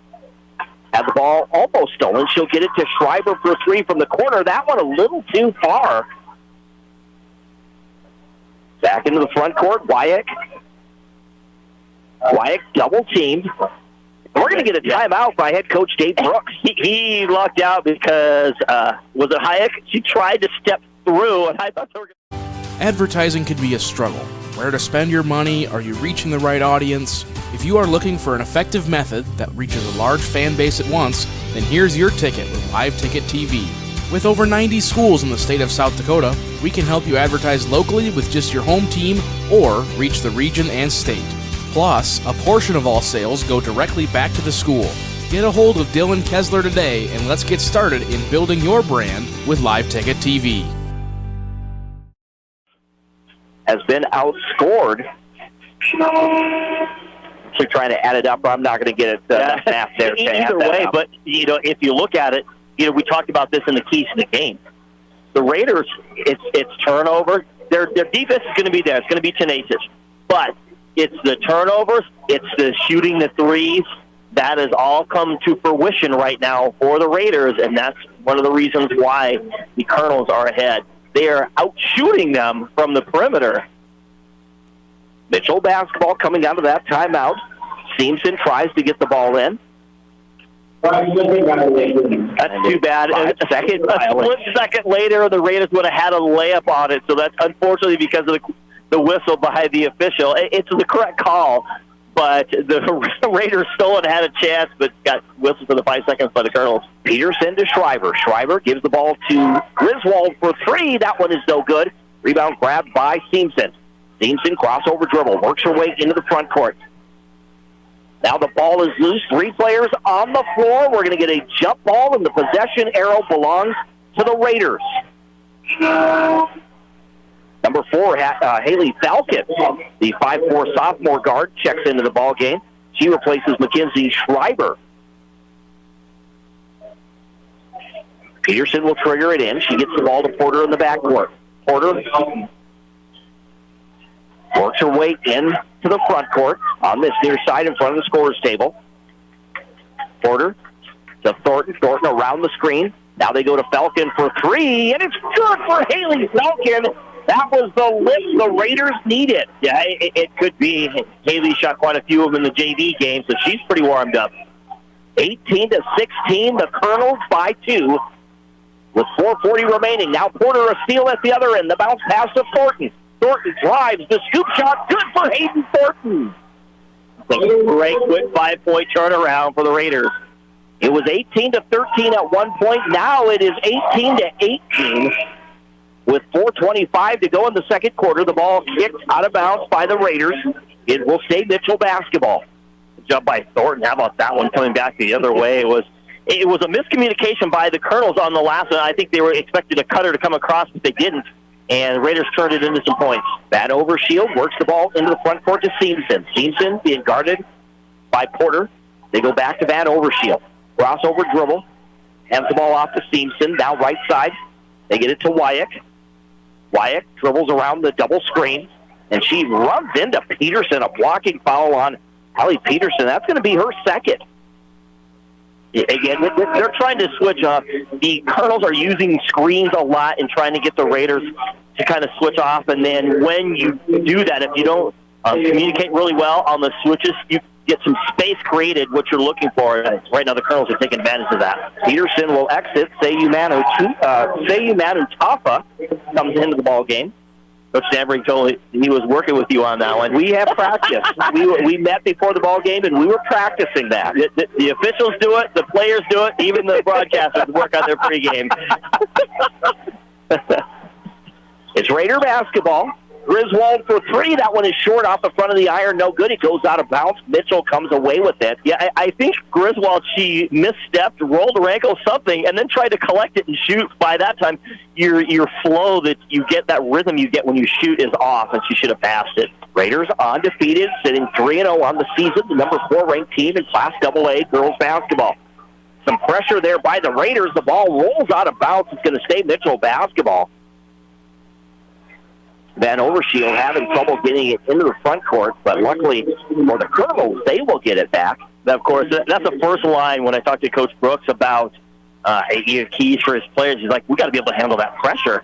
Had the ball almost stolen. She'll get it to Schreiber for 3 from the corner. That one a little too far. Back into the front court, Wyatt. Wyatt double-teamed. We're going to get a timeout by head coach Dave Brooks. He lucked out because, was it Hayek? She tried to step through, and I thought they were going to... Advertising can be a struggle. Where to spend your money? Are you reaching the right audience? If you are looking for an effective method that reaches a large fan base at once, then here's your ticket with Live Ticket TV. With over 90 schools in the state of South Dakota, we can help you advertise locally with just your home team or reach the region and state. Plus, a portion of all sales go directly back to the school. Get a hold of Dylan Kessler today and let's get started in building your brand with Live Ticket TV. Has been outscored. So trying to add it up, I'm not going to get it math there. Either way, but if you look at it, we talked about this in the keys to the game. The Raiders, it's turnover. Their defense is going to be there. It's going to be tenacious. But it's the turnovers. It's the shooting the threes. That has all come to fruition right now for the Raiders, and that's one of the reasons why the Kernels are ahead. They are out-shooting them from the perimeter. Mitchell basketball coming out of that timeout. Seamson tries to get the ball in. That's too bad. A split second later, the Raiders would have had a layup on it, so that's unfortunately because of the whistle by the official. It's the correct call, but the Raiders stole it, had a chance, but got whistled for the 5 seconds by the Kernels. Peterson to Schreiber. Schreiber gives the ball to Griswold for 3. That one is no good. Rebound grabbed by Seamson. Seamson crossover dribble. Works her way into the front court. Now the ball is loose. 3 players on the floor. We're going to get a jump ball, and the possession arrow belongs to the Raiders. Number 4, Haley Falcon, the 5'4" sophomore guard, checks into the ball game. She replaces Mackenzie Schreiber. Peterson will trigger it in. She gets the ball to Porter in the backcourt. Porter works her way in to the front court on this near side in front of the scorer's table. Porter to Thornton. Thornton around the screen. Now they go to Falcon for 3, and it's good for Haley Falcon. That was the lift the Raiders needed. Yeah, it could be. Haley shot quite a few of them in the JV game, so she's pretty warmed up. 18-16, the Kernels by 2 with 4:40 remaining. Now Porter a steal at the other end. The bounce pass to Thornton. Thornton drives. The scoop shot, good for Hayden Thornton. Great, quick 5-point turnaround for the Raiders. It was 18-13 at one point. Now it is 18-18 with 4:25 to go in the second quarter. The ball kicked out of bounds by the Raiders. It will stay Mitchell basketball. Jump by Thornton. How about that one coming back the other way? It was a miscommunication by the Kernels on the last one. I think they were expected a cutter to come across, but they didn't. And Raiders turned it into some points. Bad Overshield works the ball into the front court to Seamson. Seamson being guarded by Porter. They go back to Van Overshield. Crossover dribble. Hands the ball off to Seamson. Now right side. They get it to Wyatt. Wyatt dribbles around the double screen. And she runs into Peterson. A blocking foul on Hallie Peterson. That's going to be her second. Again, they're trying to switch up. The Kernels are using screens a lot and trying to get the Raiders to kind of switch off. And then when you do that, if you don't communicate really well on the switches, you get some space created, what you're looking for. Right now, the Kernels are taking advantage of that. Peterson will exit. Seiyu Manu Tafa comes into the ball game. Coach Stanbury told me he was working with you on that one. We have practice. we met before the ball game, and we were practicing that. The officials do it, the players do it, even the broadcasters work on their pregame. It's Raider basketball. Griswold for three. That one is short off the front of the iron. No good. It goes out of bounds. Mitchell comes away with it. Yeah, I think Griswold, she misstepped, rolled her ankle, something, and then tried to collect it and shoot. By that time, your flow that you get, that rhythm you get when you shoot is off, and she should have passed it. Raiders undefeated, sitting 3-0 on the season, the number 4 ranked team in Class AA girls basketball. Some pressure there by the Raiders. The ball rolls out of bounds. It's going to stay Mitchell basketball. Van Overshield having trouble getting it into the front court, but luckily for the Kernels, they will get it back. Of course, that's the first line when I talked to Coach Brooks about keys for his players. He's like, we got to be able to handle that pressure.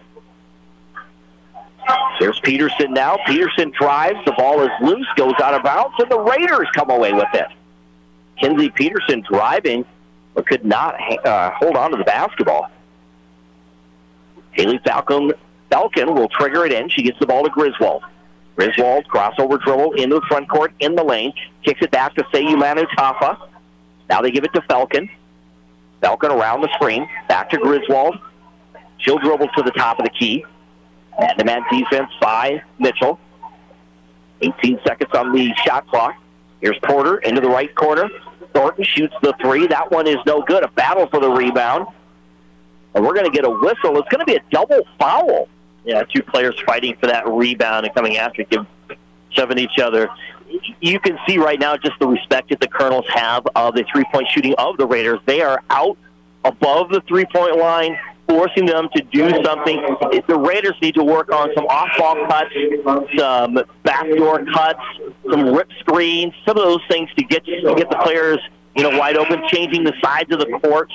There's Peterson now. Peterson drives. The ball is loose, goes out of bounds, and the Raiders come away with it. Kinsey Peterson driving, but could not hold on to the basketball. Haley Falcon will trigger it in. She gets the ball to Griswold. Griswold, crossover dribble into the front court, in the lane. Kicks it back to Seiyu Manu Tafa. Now they give it to Falcon. Falcon around the screen. Back to Griswold. She'll dribble to the top of the key. And the man defense by Mitchell. 18 seconds on the shot clock. Here's Porter into the right corner. Thornton shoots the three. That one is no good. A battle for the rebound. And we're going to get a whistle. It's going to be a double foul. Yeah, two players fighting for that rebound and coming after it, shoving each other. You can see right now just the respect that the Kernels have of the three-point shooting of the Raiders. They are out above the three-point line, forcing them to do something. The Raiders need to work on some off-ball cuts, some backdoor cuts, some rip screens, some of those things to get the players wide open, changing the sides of the court.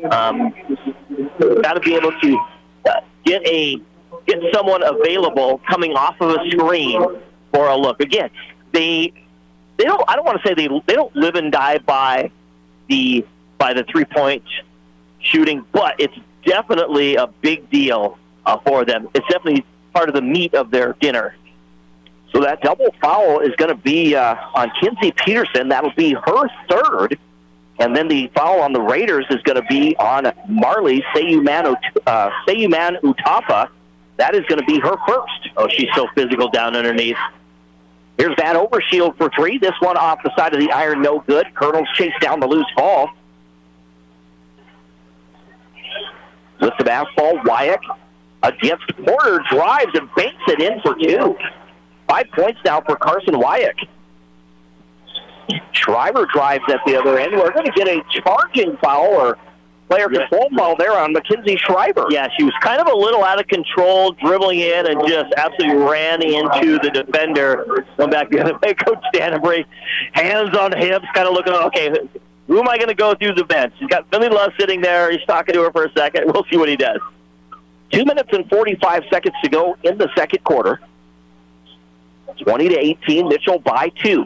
Got to be able to get someone available coming off of a screen for a look. Again, they don't. I don't want to say they don't live and die by the 3-point shooting, but it's definitely a big deal for them. It's definitely part of the meat of their dinner. So that double foul is going to be on Kinsey Peterson. That'll be her third. And then the foul on the Raiders is going to be on Marley Seiyu Utafa. That is going to be her first. Oh, she's so physical down underneath. Here's Van Overshield for three. This one off the side of the iron, no good. Kernels chase down the loose ball. With the basketball, Wyatt against Porter, drives and banks it in for two. 5 points now for Carson Wyatt. Shriver drives at the other end. We're going to get a charging foul or player control foul there on Mackenzie Shriver. Yeah, she was kind of a little out of control, dribbling in and just absolutely ran into the defender. Going back the other way, Coach Stanbury, hands on hips, kind of looking, okay, who am I going to go through the bench? He's got Billy Love sitting there. He's talking to her for a second. We'll see what he does. 2 minutes and 45 seconds to go in the second quarter. 20-18, Mitchell by 2.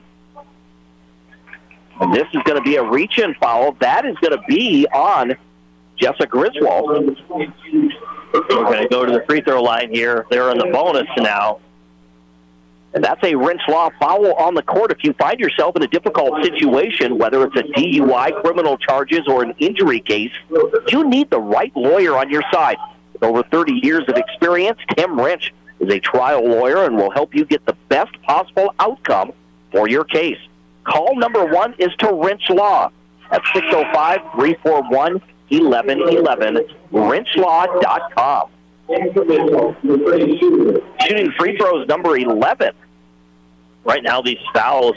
And this is going to be a reach-in foul. That is going to be on Jessica Griswold. We're going to go to the free throw line here. They're in the bonus now. And that's a wrench law foul on the court. If you find yourself in a difficult situation, whether it's a DUI, criminal charges, or an injury case, you need the right lawyer on your side. With over 30 years of experience, Tim Wrench is a trial lawyer and will help you get the best possible outcome for your case. Call number 1 is to Wrench Law at 605-341-1111, wrenchlaw.com. Shooting free throws number 11. Right now, these fouls,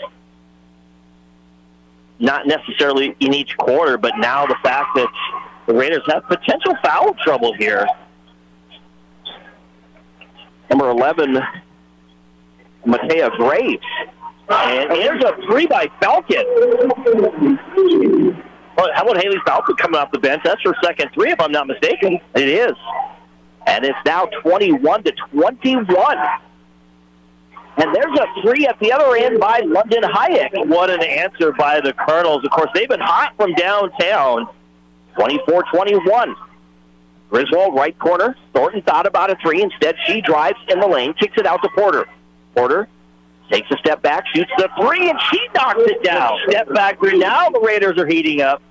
not necessarily in each quarter, but now the fact that the Raiders have potential foul trouble here. Number 11, Matea Graves. And there's a three by Falcon. Well, how about Haley Falcon coming off the bench? That's her second three, if I'm not mistaken. It is. And it's now 21-21. And there's a three at the other end by London Hayek. What an answer by the Kernels. Of course, they've been hot from downtown. 24-21. Griswold, right corner. Thornton thought about a three. Instead, she drives in the lane, kicks it out to Porter. Porter takes a step back, shoots the three, and she knocks it down. Step back three. Now the Raiders are heating up.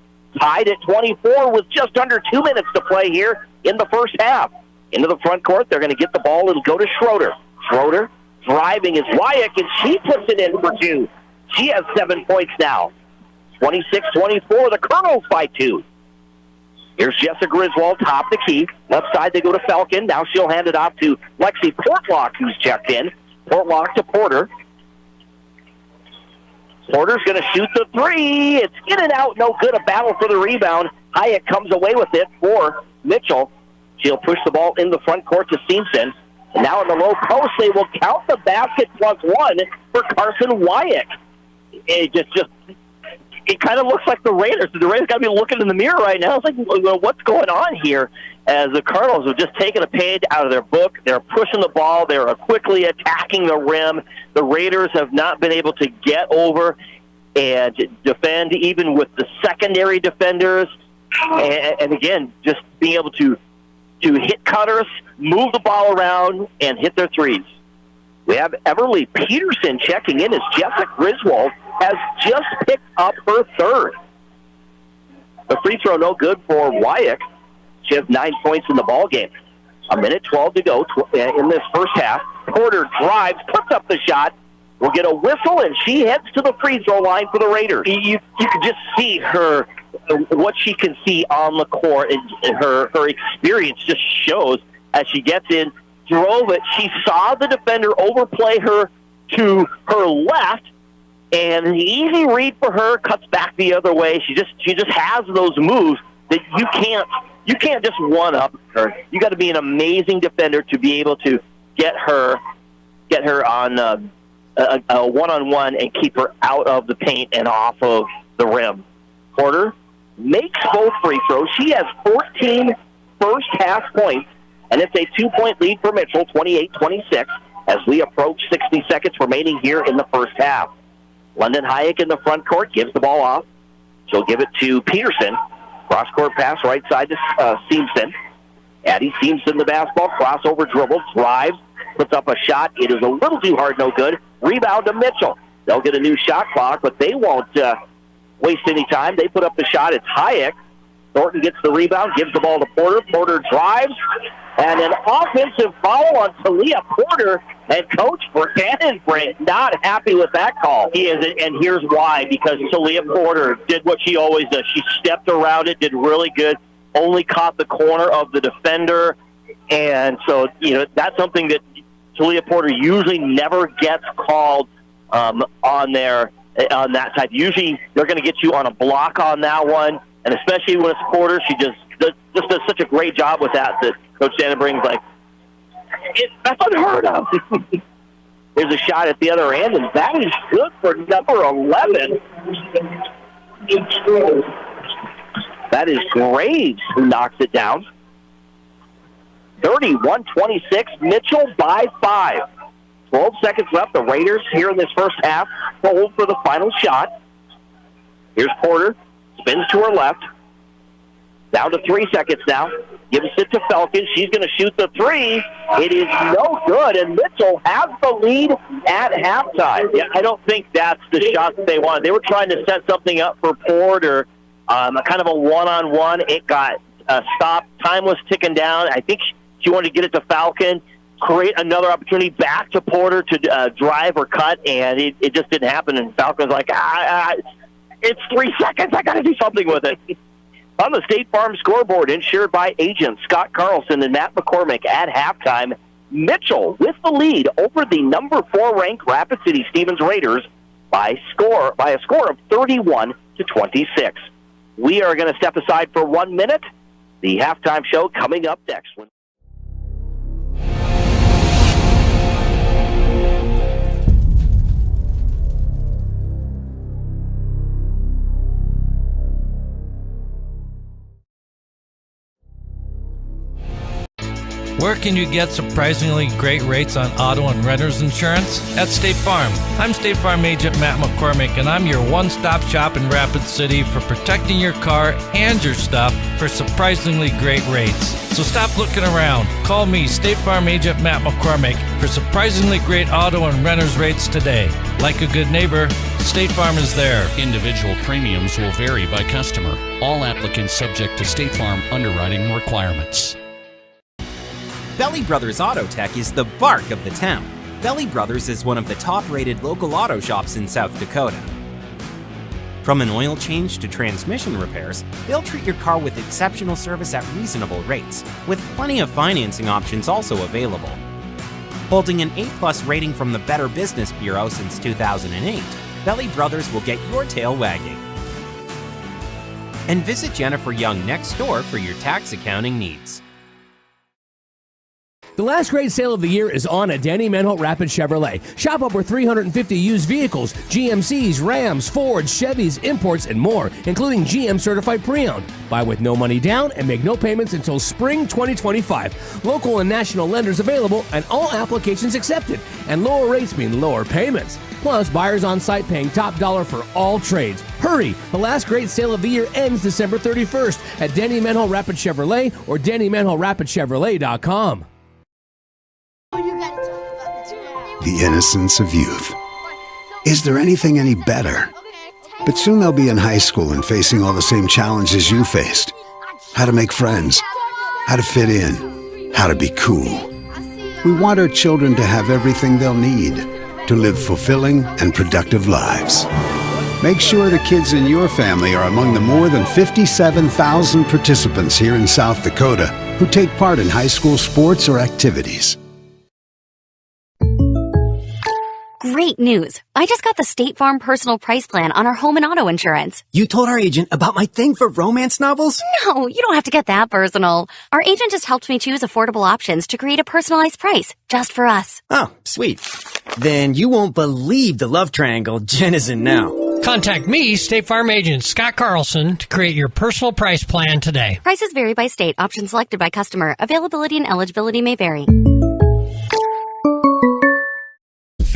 Tied at 24 with just under 2 minutes to play here in the first half. Into the front court, they're going to get the ball. It'll go to Schroeder. Schroeder driving is Wyatt, and she puts it in for two. She has 7 points now. 26-24, the Kernels by two. Here's Jessica Griswold, top the key. Left side, they go to Falcon. Now she'll hand it off to Lexi Portlock, who's checked in. Portlock to Porter. Porter's going to shoot the three. It's in and out, no good. A battle for the rebound. Hyatt comes away with it for Mitchell. She'll push the ball in the front court to Simpson. And now in the low post, they will count the basket plus one for Carson Wyatt. It kind of looks like the Raiders. The Raiders got to be looking in the mirror right now. It's like, what's going on here? As the Kernels have just taken a page out of their book. They're pushing the ball. They're quickly attacking the rim. The Raiders have not been able to get over and defend, even with the secondary defenders. And again, just being able to hit cutters, move the ball around, and hit their threes. We have Everly Peterson checking in as Jessica Griswold has just picked up her third. The free throw no good for Wyatt. She has 9 points in the ball game. 1:12 to go in this first half. Porter drives, puts up the shot. We'll get a whistle, and she heads to the free throw line for the Raiders. You can just see her, what she can see on the court, and her experience just shows as she gets in, drove it. She saw the defender overplay her to her left, and an easy read for her, cuts back the other way. She just has those moves that you can't just one up her. You got to be an amazing defender to be able to get her on a one-on-one and keep her out of the paint and off of the rim. Porter makes both free throws. She has 14 first-half points, and it's a 2-point lead for Mitchell, 28-26, as we approach 60 seconds remaining here in the first half. London Hayek in the front court gives the ball off. She'll give it to Peterson. Cross-court pass right side to Simpson. Addie Simpson, the basketball, crossover dribble, drives, puts up a shot. It is a little too hard, no good. Rebound to Mitchell. They'll get a new shot clock, but they won't waste any time. They put up the shot. It's Hayek. Thornton gets the rebound, gives the ball to Porter. Porter drives, and an offensive foul on Talia Porter. And Coach Brandon not happy with that call. He is, and here's why, because Talia Porter did what she always does. She stepped around it, did really good, only caught the corner of the defender. And so, that's something that Talia Porter usually never gets called on that type. Usually they're going to get you on a block on that one, and especially when it's Porter, she just does such a great job with that Coach Dannenbrig's like, that's unheard of. There's a shot at the other end, and that is good for number 11. That is Graves who knocks it down. 31-26, Mitchell by 5. 12 seconds left. The Raiders here in this first half hold for the final shot. Here's Porter. Spins to her left. Down to 3 seconds now. Gives it to Falcon. She's going to shoot the three. It is no good, and Mitchell has the lead at halftime. Yeah, I don't think that's the shot that they wanted. They were trying to set something up for Porter, kind of a one-on-one. It got stopped. Time was ticking down. I think she wanted to get it to Falcon, create another opportunity back to Porter to drive or cut, and it just didn't happen. And Falcon's like, it's 3 seconds. I got to do something with it. On the State Farm scoreboard, insured by agents Scott Carlson and Matt McCormick at halftime, Mitchell with the lead over the number 4 ranked Rapid City Stevens Raiders by a score of 31-26. We are going to step aside for 1 minute. The halftime show coming up next. Looking to get surprisingly great rates on auto and renter's insurance? At State Farm. I'm State Farm Agent Matt McCormick, and I'm your one-stop shop in Rapid City for protecting your car and your stuff for surprisingly great rates. So stop looking around. Call me, State Farm Agent Matt McCormick, for surprisingly great auto and renter's rates today. Like a good neighbor, State Farm is there. Individual premiums will vary by customer. All applicants subject to State Farm underwriting requirements. Belly Brothers Auto Tech is the bark of the town. Belly Brothers is one of the top-rated local auto shops in South Dakota. From an oil change to transmission repairs, they'll treat your car with exceptional service at reasonable rates, with plenty of financing options also available. Holding an A+ rating from the Better Business Bureau since 2008, Belly Brothers will get your tail wagging. And visit Jennifer Young next door for your tax accounting needs. The last great sale of the year is on at Danny Manholt Rapid Chevrolet. Shop over 350 used vehicles, GMCs, Rams, Fords, Chevys, imports, and more, including GM certified pre-owned. Buy with no money down and make no payments until spring 2025. Local and national lenders available and all applications accepted. And lower rates mean lower payments. Plus, buyers on site paying top dollar for all trades. Hurry! The last great sale of the year ends December 31st at Danny Manholt Rapid Chevrolet or DannyManholtRapidChevrolet.com. The innocence of youth. Is there anything any better? But soon they'll be in high school and facing all the same challenges you faced. How to make friends, how to fit in, how to be cool. We want our children to have everything they'll need to live fulfilling and productive lives. Make sure the kids in your family are among the more than 57,000 participants here in South Dakota who take part in high school sports or activities. Great news. I just got the State Farm personal price plan on our home and auto insurance. You told our agent about my thing for romance novels? No, you don't have to get that personal. Our agent just helped me choose affordable options to create a personalized price just for us. Oh, sweet. Then you won't believe the love triangle Jen is in now. Contact me, State Farm Agent Scott Carlson, to create your personal price plan today. Prices vary by state. Options selected by customer. Availability and eligibility may vary.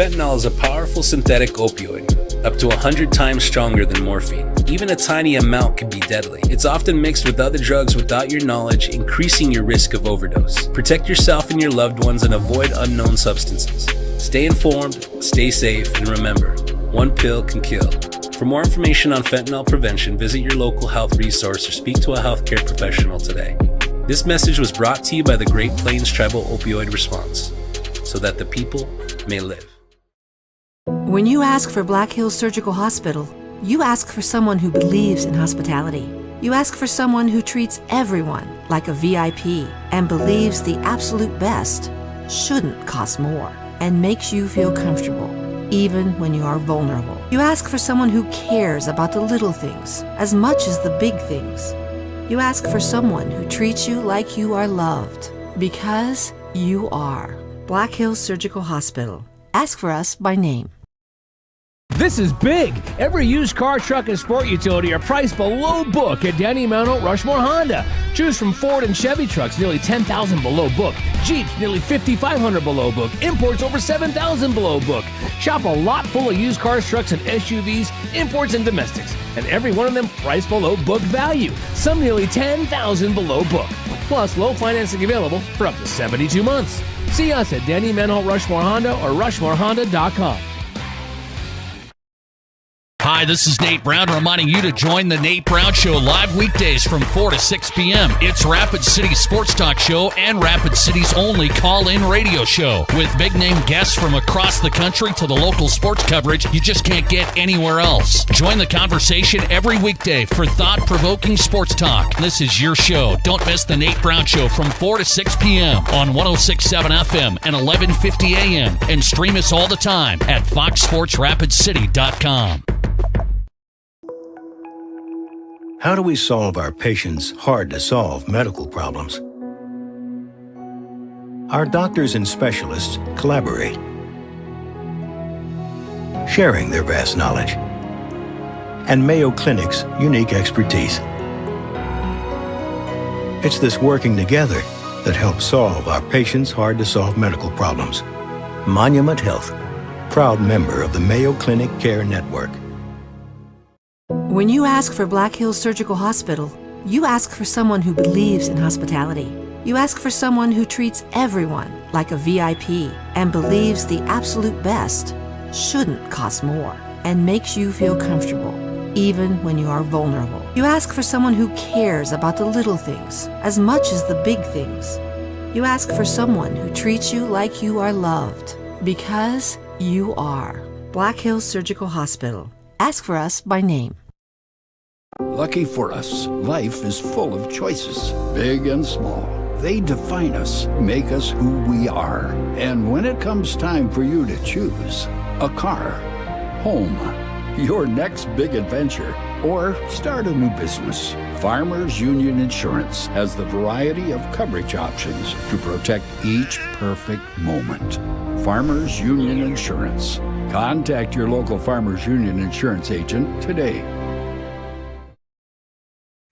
Fentanyl is a powerful synthetic opioid, up to 100 times stronger than morphine. Even a tiny amount can be deadly. It's often mixed with other drugs without your knowledge, increasing your risk of overdose. Protect yourself and your loved ones and avoid unknown substances. Stay informed, stay safe, and remember, one pill can kill. For more information on fentanyl prevention, visit your local health resource or speak to a healthcare professional today. This message was brought to you by the Great Plains Tribal Opioid Response, so that the people may live. When you ask for Black Hills Surgical Hospital, you ask for someone who believes in hospitality. You ask for someone who treats everyone like a VIP and believes the absolute best shouldn't cost more and makes you feel comfortable, even when you are vulnerable. You ask for someone who cares about the little things as much as the big things. You ask for someone who treats you like you are loved, because you are. Black Hills Surgical Hospital. Ask for us by name. This is big. Every used car, truck, and sport utility are priced below book at Danny Manholt Rushmore Honda. Choose from Ford and Chevy trucks nearly $10,000 below book. Jeeps nearly $5,500 below book. Imports over $7,000 below book. Shop a lot full of used cars, trucks, and SUVs, imports, and domestics. And every one of them priced below book value. Some nearly $10,000 below book. Plus, low financing available for up to 72 months. See us at Danny Manholt Rushmore Honda or RushmoreHonda.com. Hi, this is Nate Brown reminding you to join the Nate Brown Show live weekdays from 4 to 6 p.m. It's Rapid City Sports Talk Show and Rapid City's only call-in radio show with big-name guests from across the country to the local sports coverage you just can't get anywhere else. Join the conversation every weekday for thought-provoking sports talk. This is your show. Don't miss the Nate Brown Show from 4 to 6 p.m. on 106.7 FM and 1150 a.m. and stream us all the time at foxsportsrapidcity.com. How do we solve our patients' hard-to-solve medical problems? Our doctors and specialists collaborate, sharing their vast knowledge and Mayo Clinic's unique expertise. It's this working together that help solve our patients' hard-to-solve medical problems. Monument Health, proud member of the Mayo Clinic Care Network. When you ask for Black Hills Surgical Hospital, you ask for someone who believes in hospitality. You ask for someone who treats everyone like a VIP and believes the absolute best shouldn't cost more and makes you feel comfortable, even when you are vulnerable. You ask for someone who cares about the little things as much as the big things. You ask for someone who treats you like you are loved, because you are. Black Hills Surgical Hospital. Ask for us by name. Lucky for us, life is full of choices, big and small. They define us, make us who we are. And when it comes time for you to choose, a car, home, your next big adventure, or start a new business, Farmers Union Insurance has the variety of coverage options to protect each perfect moment. Farmers Union Insurance. Contact your local Farmers Union Insurance agent today.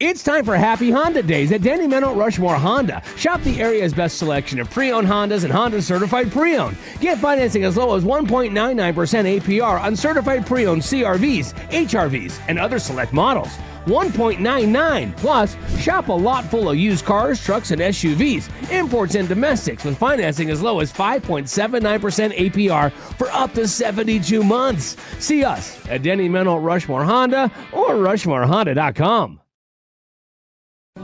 It's time for Happy Honda Days at Denny Meadow Rushmore Honda. Shop the area's best selection of pre-owned Hondas and Honda certified pre-owned. Get financing as low as 1.99% APR on certified pre-owned CRVs, HRVs, and other select models. 1.99. Plus, shop a lot full of used cars, trucks, and SUVs, imports and domestics with financing as low as 5.79% APR for up to 72 months. See us at Denny Meadow Rushmore Honda or RushmoreHonda.com.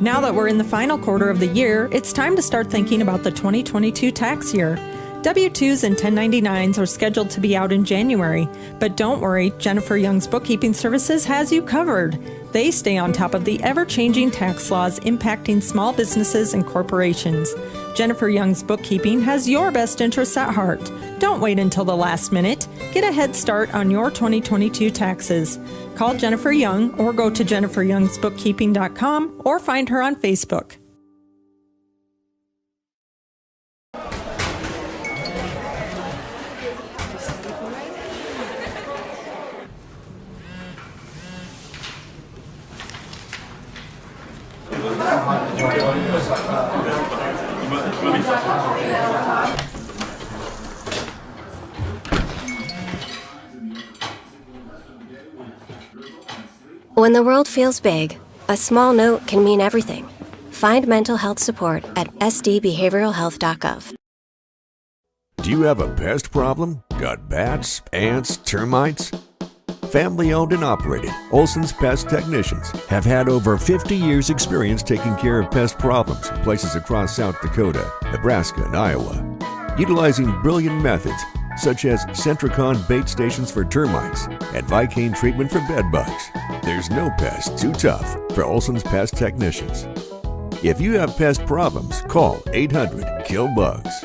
Now that we're in the final quarter of the year, it's time to start thinking about the 2022 tax year. W-2s and 1099s are scheduled to be out in January, but don't worry, Jennifer Young's Bookkeeping Services has you covered. They stay on top of the ever-changing tax laws impacting small businesses and corporations. Jennifer Young's Bookkeeping has your best interests at heart. Don't wait until the last minute. Get a head start on your 2022 taxes. Call Jennifer Young or go to jenniferyoungsbookkeeping.com or find her on Facebook. When the world feels big, a small note can mean everything. Find mental health support at sdbehavioralhealth.gov. Do you have a pest problem? Got bats, ants, termites? Family owned and operated, Olson's Pest Technicians have had over 50 years experience taking care of pest problems in places across South Dakota, Nebraska, and Iowa. Utilizing brilliant methods such as Centricon bait stations for termites and Vicane treatment for bed bugs. There's no pest too tough for Olson's Pest Technicians. If you have pest problems, call 800-KILL-BUGS.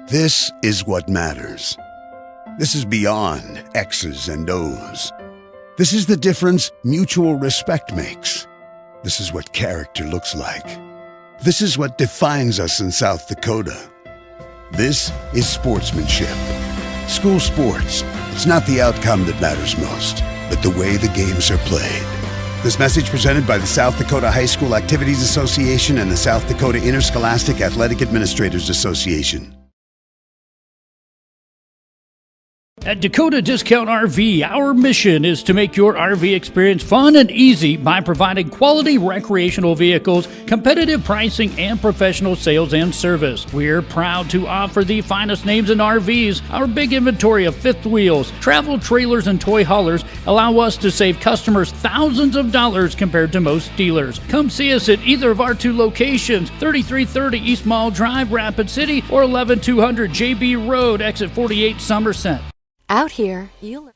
This is what matters. This is beyond X's and O's. This is the difference mutual respect makes. This is what character looks like. This is what defines us in South Dakota. This is sportsmanship. School sports, it's not the outcome that matters most, but the way the games are played. This message presented by the South Dakota High School Activities Association and the South Dakota Interscholastic Athletic Administrators Association. At Dakota Discount RV, our mission is to make your RV experience fun and easy by providing quality recreational vehicles, competitive pricing, and professional sales and service. We're proud to offer the finest names in RVs. Our big inventory of fifth wheels, travel trailers, and toy haulers allow us to save customers thousands of dollars compared to most dealers. Come see us at either of our two locations, 3330 East Mall Drive, Rapid City, or 11200 JB Road, exit 48, Somerset. Out here, you'll...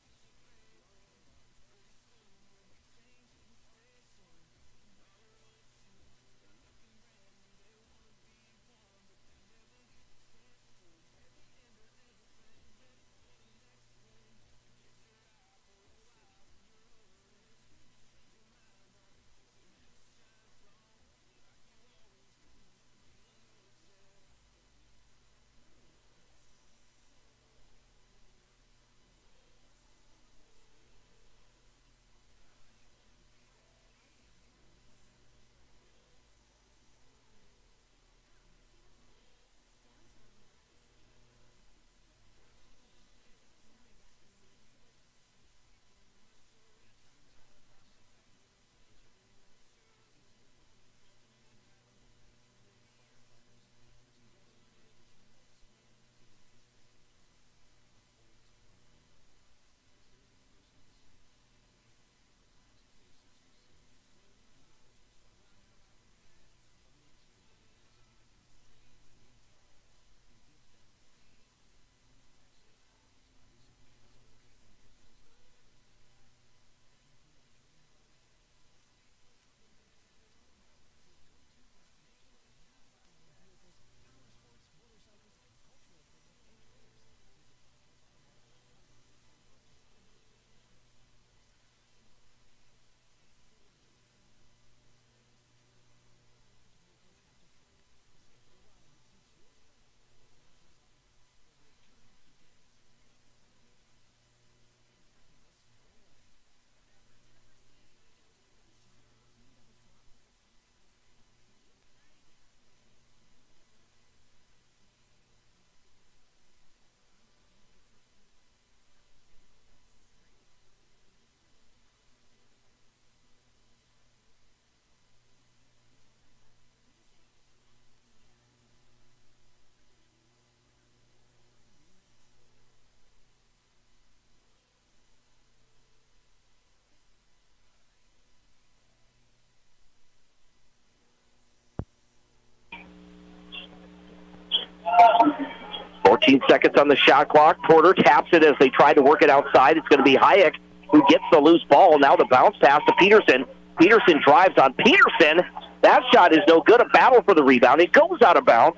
14 seconds on the shot clock. Porter taps it as they try to work it outside. It's going to be Hayek who gets the loose ball. Now the bounce pass to Peterson. Peterson drives on Peterson. That shot is no good. A battle for the rebound. It goes out of bounds,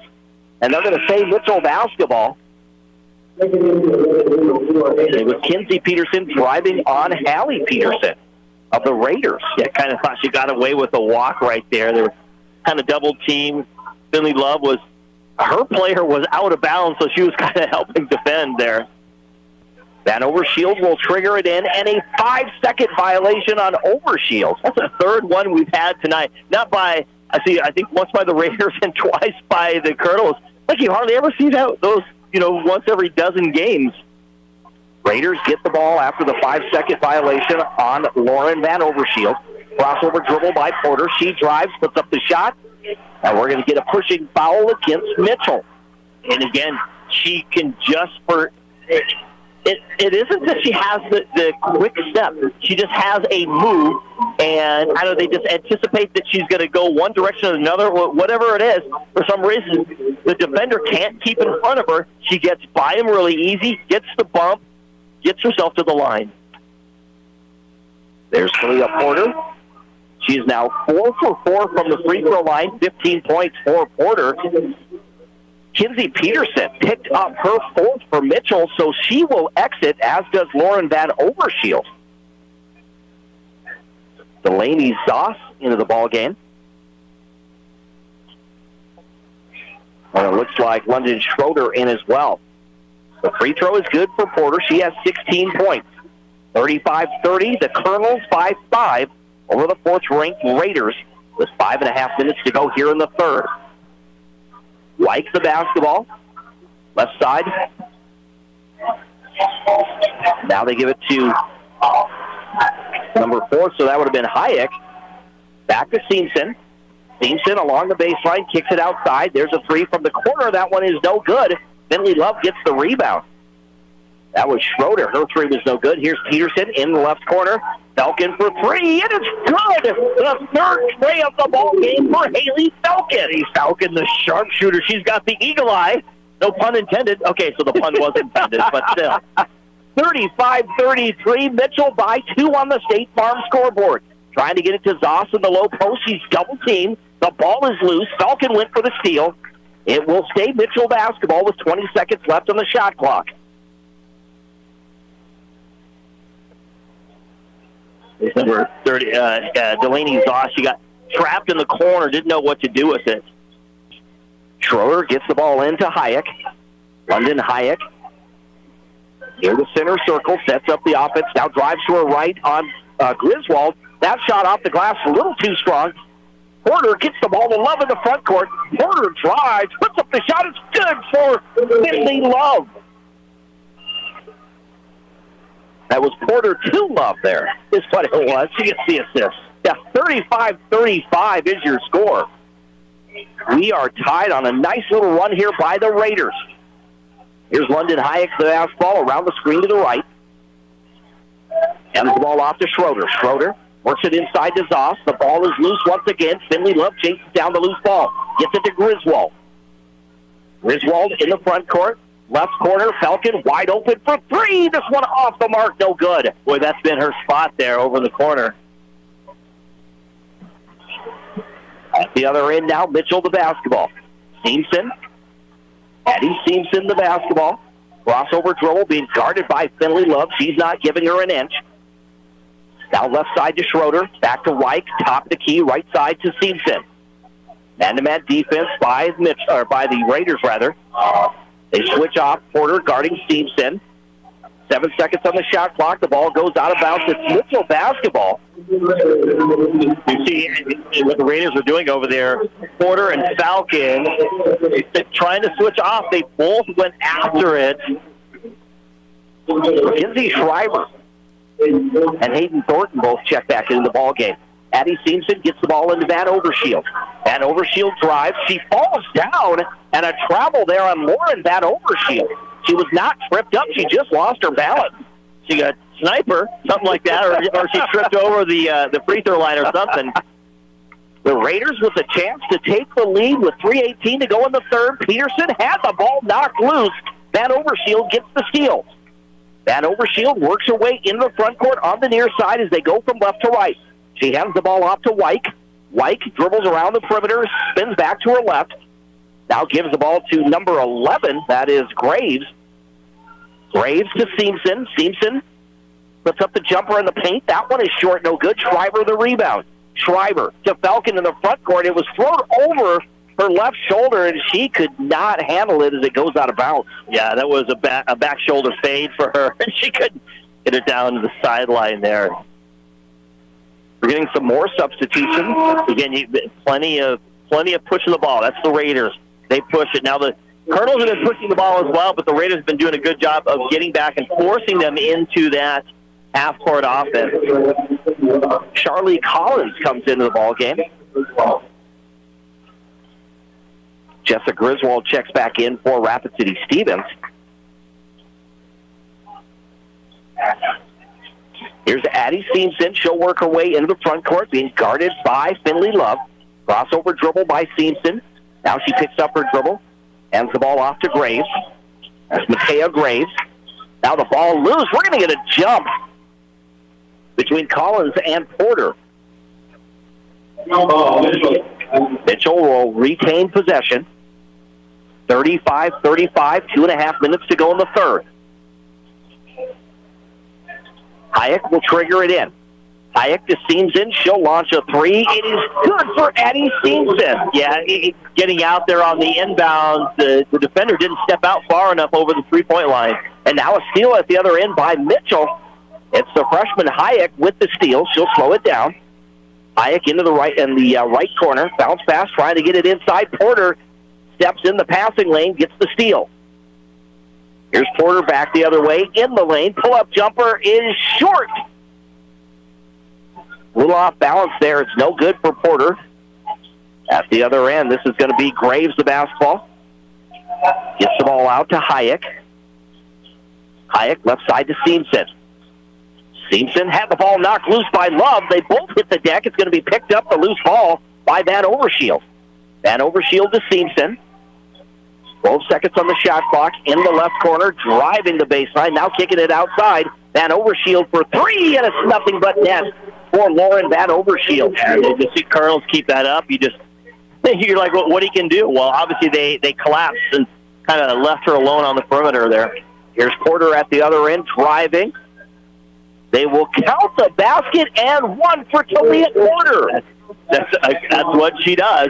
and they're going to say Mitchell basketball. It was Kinsey Peterson driving on Hallie Peterson of the Raiders. Yeah, kind of thought she got away with a walk right there. They were kind of double teamed. Finley Love her player was out of bounds, so she was kind of helping defend there. That Overshield will trigger it in, and a 5-second violation on Overshield. That's the third one we've had tonight. Not by, I think once by the Raiders and twice by the Kernels. Like you hardly ever see those, once every dozen games. Raiders get the ball after the 5-second violation on Lauren Van Overshield. Crossover dribble by Porter. She drives, puts up the shot, and we're going to get a pushing foul against Mitchell. And again, she can just It isn't that she has the quick step. She just has a move, and they just anticipate that she's going to go one direction or another, whatever it is. For some reason, the defender can't keep in front of her. She gets by him really easy, gets the bump, gets herself to the line. There's Kalia Porter. She is now 4 for 4 from the free throw line, 15 points for Porter. Kinsey Peterson picked up her fourth for Mitchell, so she will exit, as does Lauren Van Overshield. Delaney Zoss into the ball game. And it looks like London Schroeder in as well. The free throw is good for Porter. She has 16 points. 35-30, the Kernels 5-5 over the fourth-ranked Raiders with 5.5 minutes to go here in the third. Like the basketball, left side. Now they give it to number 4, so that would have been Hayek. Back to Seamson. Seamson along the baseline, kicks it outside. There's a three from the corner. That one is no good. Finley Love gets the rebound. That was Schroeder. Her three was no good. Here's Peterson in the left corner. Falcon for three, and it's good. The third tray of the ball game for Haley Falcon. Falcon, the sharpshooter. She's got the eagle eye. No pun intended. Okay, so the pun was intended, but still. 35-33. Mitchell by 2 on the State Farm scoreboard. Trying to get it to Zoss in the low post. She's double-teamed. The ball is loose. Falcon went for the steal. It will stay Mitchell basketball with 20 seconds left on the shot clock. Number 30, Delaney Zoss, she got trapped in the corner, didn't know what to do with it. Schroeder gets the ball into Hayek. London Hayek near the center circle, sets up the offense, now drives to her right on Griswold. That shot off the glass a little too strong. Porter gets the ball to Love in the front court. Porter drives, puts up the shot. It's good for Finley Love. That was Porter to Love there, is what it was. She gets the assist. Yeah, 35-35 is your score. We are tied on a nice little run here by the Raiders. Here's London Hayek, the basketball around the screen to the right. Hands the ball off to Schroeder. Schroeder works it inside to Zoss. The ball is loose once again. Finley Love chases down the loose ball. Gets it to Griswold. Griswold in the front court. Left corner, Falcon wide open for three. This one off the mark, no good. Boy, that's been her spot there over the corner. At the other end now, Mitchell the basketball. Seamson. Addie Seamson the basketball. Crossover dribble being guarded by Finley Love. She's not giving her an inch. Now left side to Schroeder. Back to White. Top of the key. Right side to Seamson. Man-to-man defense by the Raiders, rather. They switch off. Porter guarding Stevenson. 7 seconds on the shot clock. The ball goes out of bounds. It's Mitchell basketball. You see what the Raiders are doing over there. Porter and Falcon trying to switch off. They both went after it. Kinsey Schreiber and Hayden Thornton both check back into the ball game. Addie Seamson gets the ball into Van Overshield. Van Overshield drives. She falls down, and a travel there on Lauren Van Overshield. She was not tripped up. She just lost her balance. She got sniper, something like that, or she tripped over the free throw line or something. The Raiders with a chance to take the lead with 3:18 to go in the third. Peterson had the ball knocked loose. Van Overshield gets the steal. Van Overshield works her way into the front court on the near side as they go from left to right. She hands the ball off to Wyke. Wyke dribbles around the perimeter, spins back to her left. Now gives the ball to number 11. That is Graves. Graves to Seamson. Seamson puts up the jumper in the paint. That one is short, no good. Schreiber the rebound. Schreiber to Falcon in the front court. It was thrown over her left shoulder, and she could not handle it as it goes out of bounds. Yeah, that was a back shoulder fade for her, and she couldn't get it down to the sideline there. We're getting some more substitutions. Again, plenty of pushing the ball. That's the Raiders. They push it. Now the Kernels have been pushing the ball as well, but the Raiders have been doing a good job of getting back and forcing them into that half-court offense. Charlie Collins comes into the ball game. Jessica Griswold checks back in for Rapid City Stevens. Here's Addie Seamson. She'll work her way into the front court, being guarded by Finley Love. Crossover dribble by Seamson. Now she picks up her dribble, hands the ball off to Graves. That's Matea Graves. Now the ball loose. We're going to get a jump between Collins and Porter. Mitchell will retain possession. 35-35, 2.5 minutes to go in the third. Hayek will trigger it in. Hayek to Seamson. She'll launch a three. It is good for Addie Seamson. Yeah, getting out there on the inbound. The defender didn't step out far enough over the three-point line. And now a steal at the other end by Mitchell. It's the freshman Hayek with the steal. She'll slow it down. Hayek into the right right corner. Bounce pass, trying to get it inside. Porter steps in the passing lane, gets the steal. Here's Porter back the other way in the lane. Pull-up jumper is short. A little off balance there. It's no good for Porter. At the other end, this is going to be Graves, the basketball. Gets the ball out to Hayek. Hayek left side to Seamson. Seamson had the ball knocked loose by Love. They both hit the deck. It's going to be picked up, the loose ball, by Van Overshield. Van Overshield to Seamson. 12 seconds on the shot clock. In the left corner, driving the baseline. Now kicking it outside. Van Overshield for three, and it's nothing but net for Lauren Van Overshield. And to see Kernels keep that up, you're like, what he can do? Well, obviously they collapsed and kind of left her alone on the perimeter there. Here's Porter at the other end, driving. They will count the basket and one for Talia Porter. That's what she does.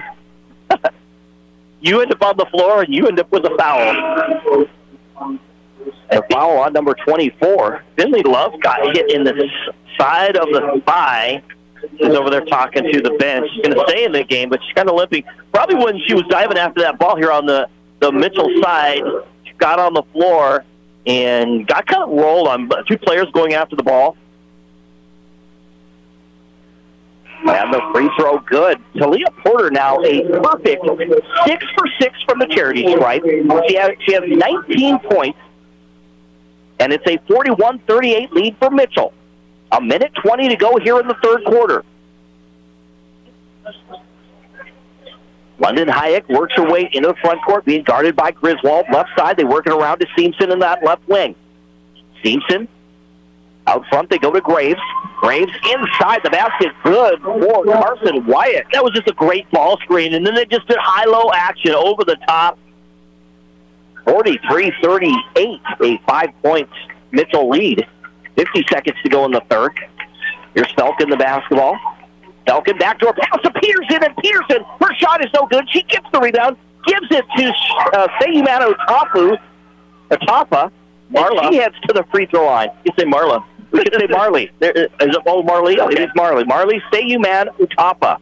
You end up on the floor, and you end up with a foul. A foul on number 24. Finley Love got hit in the side of the thigh. She's over there talking to the bench. She's going to stay in the game, but she's kind of limping. Probably when she was diving after that ball here on the Mitchell side, she got on the floor and got kind of rolled on two players going after the ball. And the free throw good. Talia Porter now a perfect 6 for 6 from the charity stripe. She has 19 points, and it's a 41-38 lead for Mitchell. 1:20 to go here in the third quarter. London Hayek works her way into the front court, being guarded by Griswold. Left side, they work it around to Seamson in that left wing. Seamson out front, they go to Graves. Graves inside the basket, good for Carson Wyatt. That was just a great ball screen, and then they just did high-low action over the top. 43-38, a 5-point Mitchell lead. 50 seconds to go in the third. Here's Falcon, the basketball. Falcon, backdoor pass to Peterson, and Peterson, her shot is no good. She gets the rebound, gives it to Seumano Atapa. Marla. She heads to the free throw line. You say Marla. We should say Marley. Is it Marley? Okay. It is Marley. Marley Seuman Utapa.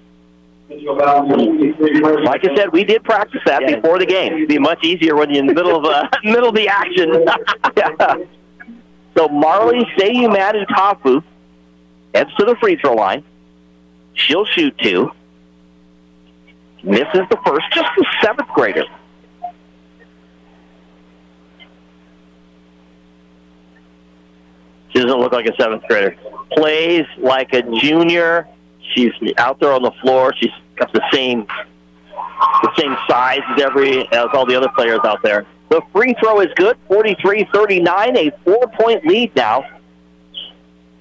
Like I said, we did practice that before the game. It'd be much easier when you're in the middle of the action. Yeah. So Marley Seuman Utapu heads to the free throw line. She'll shoot two. Misses the first, just the seventh grader. She doesn't look like a seventh grader. Plays like a junior. She's out there on the floor. She's got the same size as all the other players out there. The free throw is good, 43-39, a 4-point lead now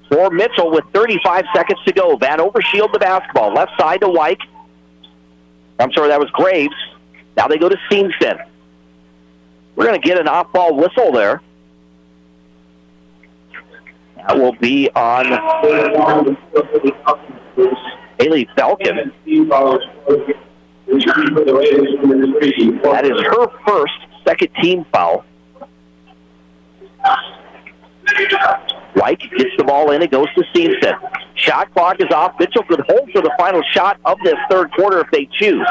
for Mitchell with 35 seconds to go. Van Overshield the basketball, left side to White. I'm sorry, that was Graves. Now they go to Steamson. We're going to get an off-ball whistle there. That will be on Haley Falcon. That is her first second team foul. White gets the ball in. It goes to Steamson. Shot clock is off. Mitchell could hold for the final shot of this third quarter if they choose.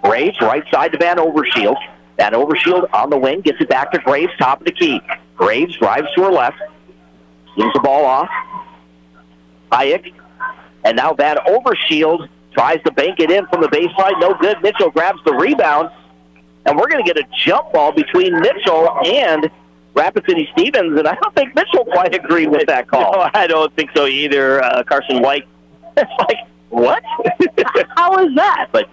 Graves, right side to Van Overshield. Van Overshield on the wing, gets it back to Graves, top of the key. Graves drives to her left. Gives the ball off. Hayek. And now Van Overshield tries to bank it in from the baseline. No good. Mitchell grabs the rebound. And we're going to get a jump ball between Mitchell and Rapid City Stevens. And I don't think Mitchell quite agreed with that call. No, I don't think so either. Carson White. It's like, what? How is that? But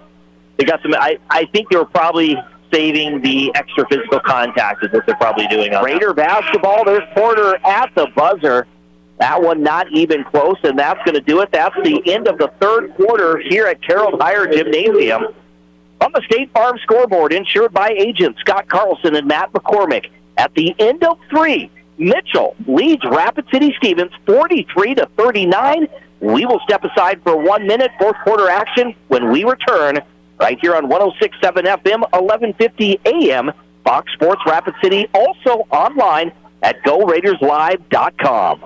they got some. I think they were probably saving the extra physical contact is what they're probably doing on Raider basketball. There's Porter at the buzzer. That one not even close, and that's going to do it. That's the end of the third quarter here at Carroll Higher Gymnasium. On the State Farm scoreboard, insured by agents Scott Carlson and Matt McCormick. At the end of 3, Mitchell leads Rapid City Stevens 43-39. We will step aside for 1 minute, fourth quarter action when we return right here on 106.7 FM, 1150 AM, Fox Sports Rapid City, also online at GoRaidersLive.com.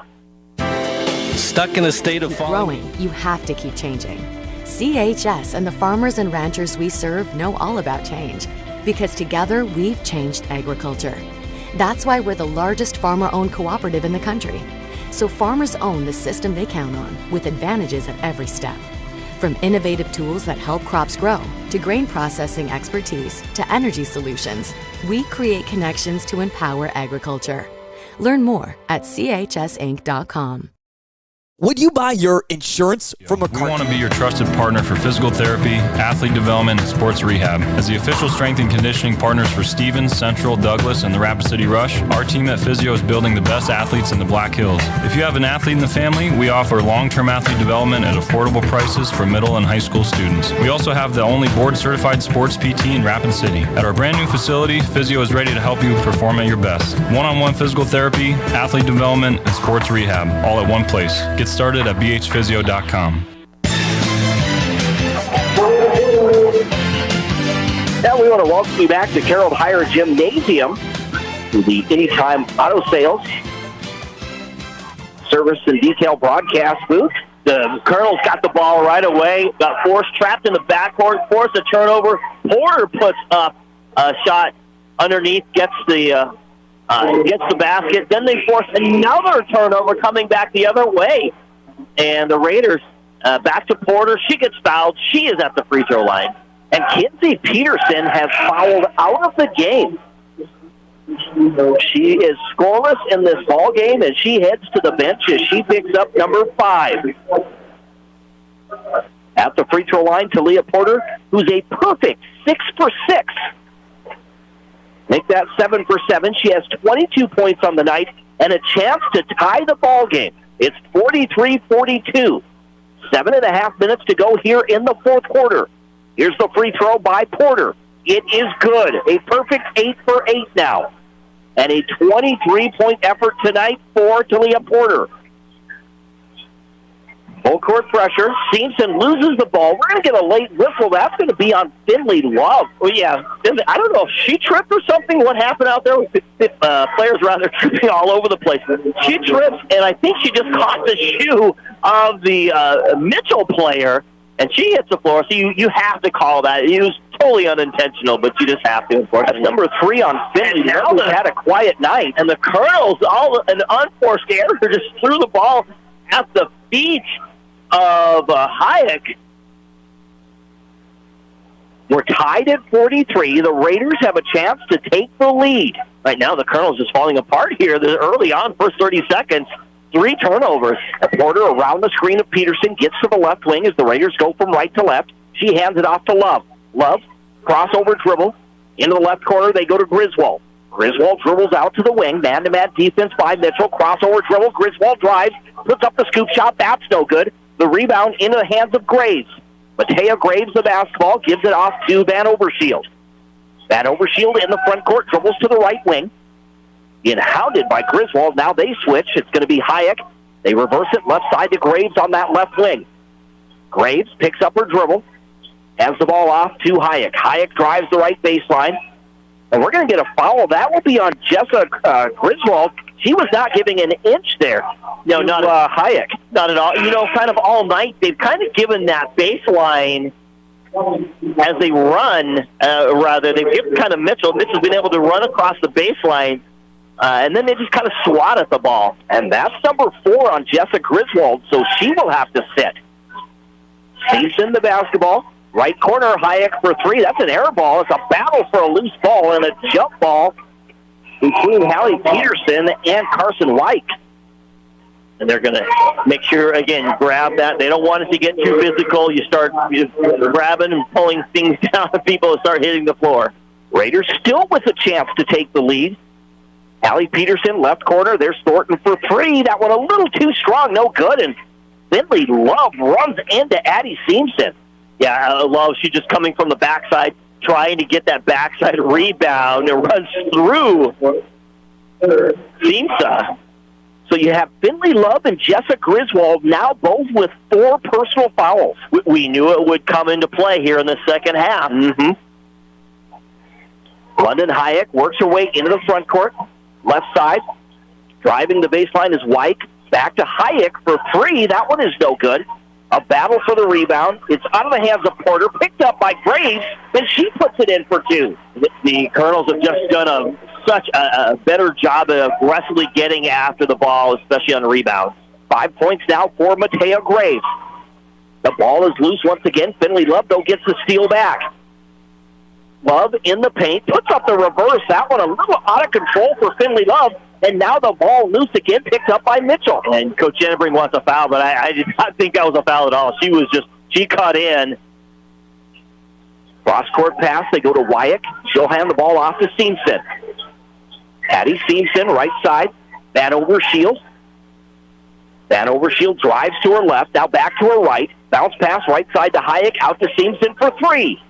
Stuck in a state of growing, you have to keep changing. CHS and the farmers and ranchers we serve know all about change because together we've changed agriculture. That's why we're the largest farmer-owned cooperative in the country. So farmers own the system they count on with advantages at every step. From innovative tools that help crops grow, to grain processing expertise, to energy solutions, we create connections to empower agriculture. Learn more at chsinc.com. Would you buy your insurance from a We want to be your trusted partner for physical therapy, athlete development, and sports rehab. As the official strength and conditioning partners for Stevens, Central, Douglas, and the Rapid City Rush, our team at Physio is building the best athletes in the Black Hills. If you have an athlete in the family, we offer long-term athlete development at affordable prices for middle and high school students. We also have the only board-certified sports PT in Rapid City. At our brand new facility, Physio is ready to help you perform at your best. One-on-one physical therapy, athlete development, and sports rehab, all at one place. Get started at bhphysio.com. Now we want to welcome you back to Carroll Higher Gymnasium to the Anytime Auto Sales Service and Detail Broadcast booth. The Kernels got the ball right away, got Force trapped in the backcourt, Force a turnover. Porter puts up a shot underneath, gets the basket. Then they force another turnover coming back the other way. And the Raiders back to Porter. She gets fouled. She is at the free throw line. And Kinsey Peterson has fouled out of the game. She is scoreless in this ball game as she heads to the bench as she picks up number 5. At the free throw line, Talia Porter, who's a perfect 6 for 6. Make that 7 for 7. She has 22 points on the night and a chance to tie the ball game. It's 43-42. 7.5 minutes to go here in the fourth quarter. Here's the free throw by Porter. It is good. A perfect 8 for 8 now. And a 23-point effort tonight for Talia Porter. Full court pressure. Steamson loses the ball. We're going to get a late whistle. That's going to be on Finley Love. Oh, yeah. I don't know if she tripped or something. What happened out there with players around there tripping all over the place. She trips, and I think she just caught the shoe of the Mitchell player, and she hits the floor. So you have to call that. It was totally unintentional, but you just have to, unfortunately. That's number 3 on Finley. Now they had a quiet night, and the Kernels, an unforced error, just threw the ball at the feet of Hayek. We're tied at 43. The Raiders have a chance to take the lead. Right now, the Kernels is falling apart here early on, first 30 seconds. 3 turnovers. Porter around the screen of Peterson gets to the left wing as the Raiders go from right to left. She hands it off to Love. Love, crossover dribble. Into the left corner, they go to Griswold. Griswold dribbles out to the wing. Man-to-man defense by Mitchell. Crossover dribble. Griswold drives. Puts up the scoop shot. That's no good. The rebound into the hands of Graves. Matea Graves, the basketball, gives it off to Van Overshield. Van Overshield in the front court. Dribbles to the right wing. Being hounded by Griswold. Now they switch. It's going to be Hayek. They reverse it left side to Graves on that left wing. Graves picks up her dribble. Has the ball off to Hayek. Hayek drives the right baseline. And we're going to get a foul. That will be on Jessa Griswold. She was not giving an inch there. No, not Hayek. Not at all. You know, kind of all night, they've kind of given that baseline as they run, rather. They've given kind of Mitchell. Mitchell's been able to run across the baseline, and then they just kind of swat at the ball. And that's number 4 on Jessa Griswold, so she will have to sit. Sees in the basketball. Right corner, Hayek for 3. That's an air ball. It's a battle for a loose ball and a jump ball between Hallie Peterson and Carson White. And they're going to make sure, again, grab that. They don't want it to get too physical. You start grabbing and pulling things down and people start hitting the floor. Raiders still with a chance to take the lead. Hallie Peterson, left corner. There's Thornton for 3. That one a little too strong. No good. And Finley Love runs into Addie Seamson. Yeah, Love, she's just coming from the backside, trying to get that backside rebound and runs through Seamsa. So you have Finley Love and Jessa Griswold now both with 4 personal fouls. We knew it would come into play here in the second half. Mm-hmm. London Hayek works her way into the front court, left side. Driving the baseline is White. Back to Hayek for 3. That one is no good. A battle for the rebound. It's out of the hands of Porter, picked up by Graves, and she puts it in for 2. The Kernels have just done such a better job of aggressively getting after the ball, especially on the rebounds. 5 points now for Matea Graves. The ball is loose once again. Finley Love, though, gets the steal back. Love in the paint, puts up the reverse. That one a little out of control for Finley Love. And now the ball loose again, picked up by Mitchell. And Coach Jennebring wants a foul, but I did not think that was a foul at all. She cut in. Cross-court pass, they go to Wyatt. She'll hand the ball off to Seamson. Addie Seamson, right side. Van Overshield. Van Overshield drives to her left, now back to her right. Bounce pass right side to Hayek, out to Seamson for 3.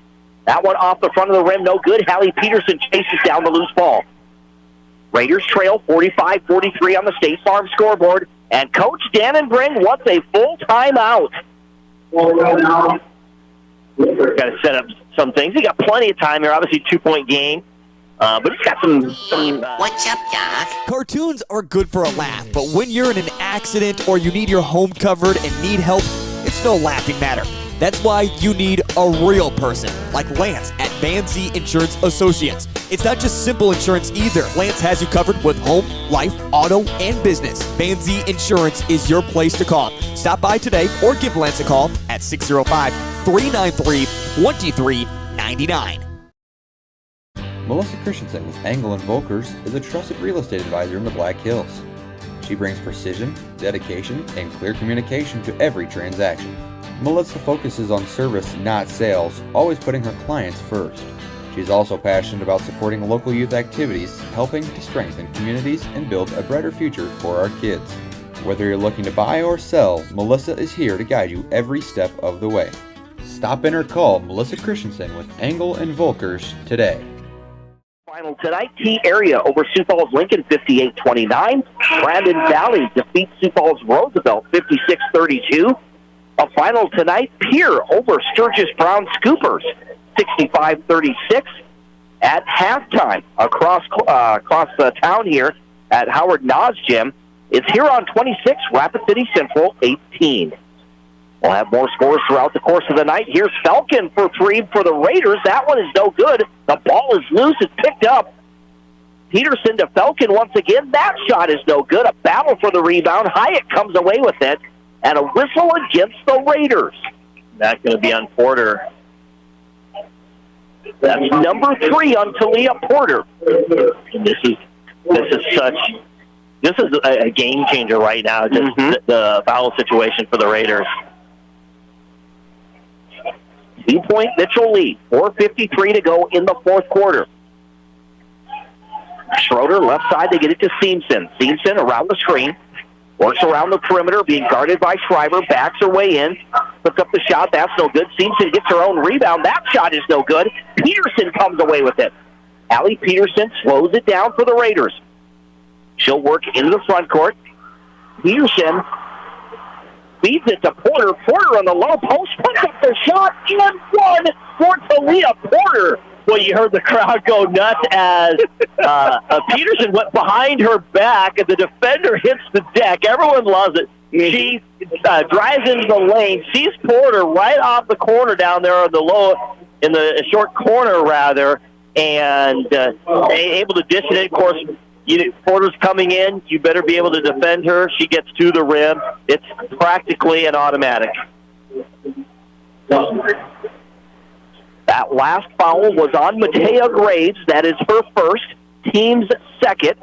That one off the front of the rim, no good. Hallie Peterson chases down the loose ball. Raiders trail 45-43 on the State Farm scoreboard, and Coach Dannenbring wants a full timeout. Got to set up some things. He got plenty of time here. Obviously, 2-point game, but he's got some. What's up, Doc? Cartoons are good for a laugh, but when you're in an accident or you need your home covered and need help, it's no laughing matter. That's why you need a real person, like Lance at Van Zee Insurance Associates. It's not just simple insurance either. Lance has you covered with home, life, auto, and business. Van Zee Insurance is your place to call. Stop by today or give Lance a call at 605-393-2399. Melissa Christensen with Engel & Volkers is a trusted real estate advisor in the Black Hills. She brings precision, dedication, and clear communication to every transaction. Melissa focuses on service, not sales, always putting her clients first. She's also passionate about supporting local youth activities, helping to strengthen communities and build a brighter future for our kids. Whether you're looking to buy or sell, Melissa is here to guide you every step of the way. Stop in or call Melissa Christensen with Engel & Volkers today. Final tonight, T area over Sioux Falls Lincoln 58-29. Brandon Valley defeats Sioux Falls Roosevelt 56-32. A final tonight, Pierre over Sturgis Brown Scoopers 65-36. At halftime, across the town here at Howard Nas Gym, it's Huron 26, Rapid City Central 18. We'll have more scores throughout the course of the night. Here's Falcon for 3 for the Raiders. That one is no good. The ball is loose. It's picked up. Peterson to Falcon once again. That shot is no good. A battle for the rebound. Hyatt comes away with it. And a whistle against the Raiders. That's going to be on Porter. That's number 3 on Talia Porter. This is a game changer right now. Just the foul situation for the Raiders. 2-point Mitchell lead. 4:53 to go in the fourth quarter. Schroeder, left side, they get it to Seamson. Seamson around the screen. Works around the perimeter, being guarded by Schreiber. Backs her way in. Puts up the shot. That's no good. Seamson gets her own rebound. That shot is no good. Peterson comes away with it. Allie Peterson slows it down for the Raiders. She'll work into the front court. Peterson feeds it to Porter. Porter on the low post. Puts up the shot. And one for Talia Porter. Well, you heard the crowd go nuts as Peterson went behind her back, and the defender hits the deck. Everyone loves it. She drives into the lane, sees Porter right off the corner down there in the short corner, rather, and able to dish it in. Of course, Porter's coming in. You better be able to defend her. She gets to the rim. It's practically an automatic. That last foul was on Matea Graves. That is her first, team's second.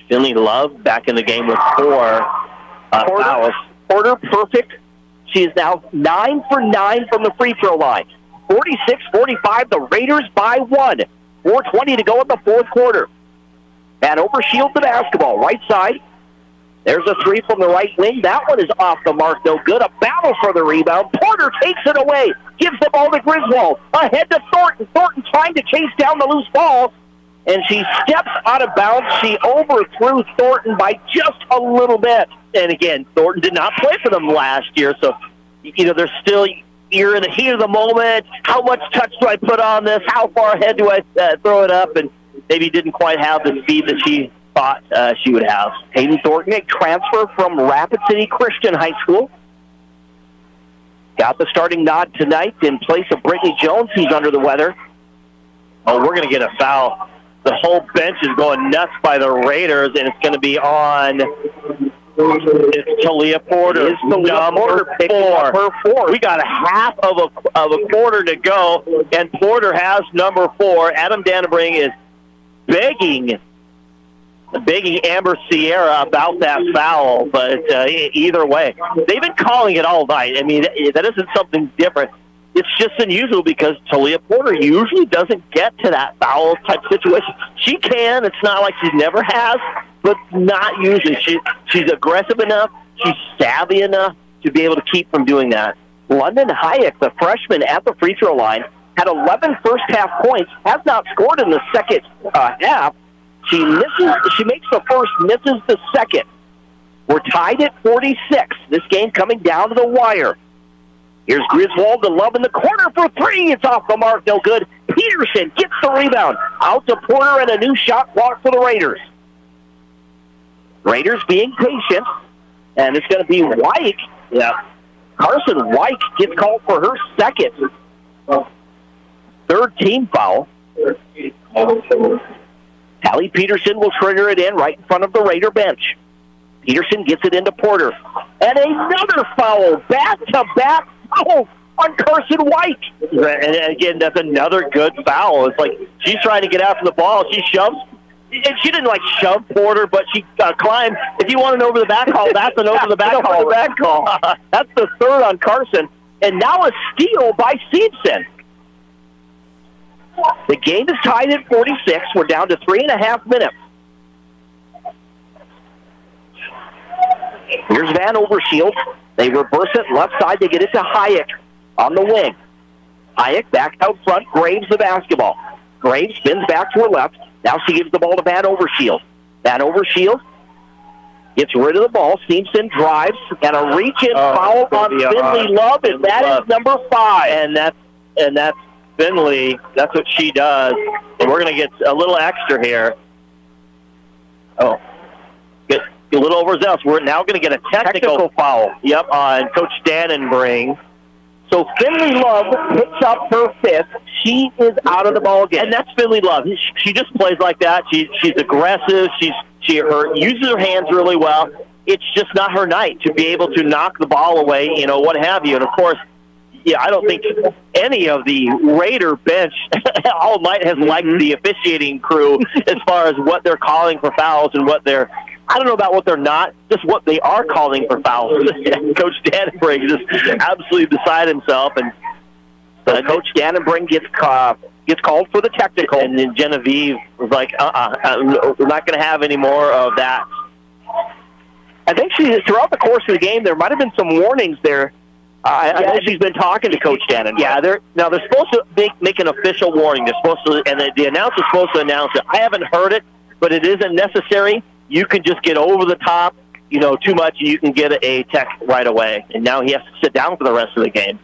Finley Love back in the game with 4 fouls. Porter perfect. She is now 9 for 9 from the free throw line. 46-45, the Raiders by 1. 4:20 to go in the fourth quarter. And Overshield the basketball, right side. There's a three from the right wing. That one is off the mark, no good. A battle for the rebound. Porter takes it away. Gives the ball to Griswold. Ahead to Thornton. Thornton trying to chase down the loose ball. And she steps out of bounds. She overthrew Thornton by just a little bit. And again, Thornton did not play for them last year. So, they're still, you're in the heat of the moment. How much touch do I put on this? How far ahead do I throw it up? And maybe didn't quite have the speed that she thought she would have. Hayden Thornton, a transfer from Rapid City Christian High School. Got the starting nod tonight in place of Brittany Jones, who's under the weather. Oh, we're going to get a foul. The whole bench is going nuts by the Raiders, and it's going to be on... It's Talia Porter. It's number 4. We got a half of a quarter to go, and Porter has number 4. Adam Dannebring is begging Amber Sierra about that foul, but either way, they've been calling it all night. I mean, that isn't something different. It's just unusual because Talia Porter usually doesn't get to that foul type situation. She can. It's not like she never has, but not usually. She's aggressive enough. She's savvy enough to be able to keep from doing that. London Hayek, the freshman at the free throw line, had 11 first-half points, has not scored in the second half. She makes the first, misses the second. We're tied at 46. This game coming down to the wire. Here's Griswold to Love in the corner for 3. It's off the mark, no good. Peterson gets the rebound. Out to Porter and a new shot clock for the Raiders. Raiders being patient, and it's going to be White. Yeah, Carson White gets called for her second. Third team foul. Allie Peterson will trigger it in right in front of the Raider bench. Peterson gets it into Porter. And another foul, back-to-back foul on Carson White. And again, that's another good foul. It's like she's trying to get after the ball. She shoves. And she didn't shove Porter, but she climbed. If you want an over-the-back call, that's an over-the-back call. That's the third on Carson. And now a steal by Seedson. The game is tied at 46. We're down to 3.5 minutes. Here's Van Overshield. They reverse it left side. They get it to Hayek on the wing. Hayek back out front. Graves the basketball. Graves spins back to her left. Now she gives the ball to Van Overshield. Van Overshield gets rid of the ball. Seamson drives, and a reach-in foul on Finley Love, and that is number 5. And that's Finley. That's what she does. And we're going to get a little extra here. Get a little overzealous. We're now going to get a technical foul. Yep, on Coach Dannenbring. So Finley Love picks up her 5th. She is out of the ball game. And that's Finley Love. She just plays like that. She's aggressive. She uses her hands really well. It's just not her night to be able to knock the ball away, what have you. And, of course, I don't think any of the Raider bench all night has liked the officiating crew as far as what they're calling for fouls and what they're – I don't know about what they're not, just what they are calling for fouls. Coach Dannenbring just absolutely beside himself. And Coach Dannenbring gets gets called for the technical. And then Genevieve was like, we're not going to have any more of that. I think throughout the course of the game, there might have been some warnings there. I know she's been talking to Coach Dannon. Yeah, they're supposed to make an official warning. They're supposed to, and the announcer's supposed to announce it. I haven't heard it, but it isn't necessary. You can just get over the top, too much, and you can get a tech right away. And now he has to sit down for the rest of the game.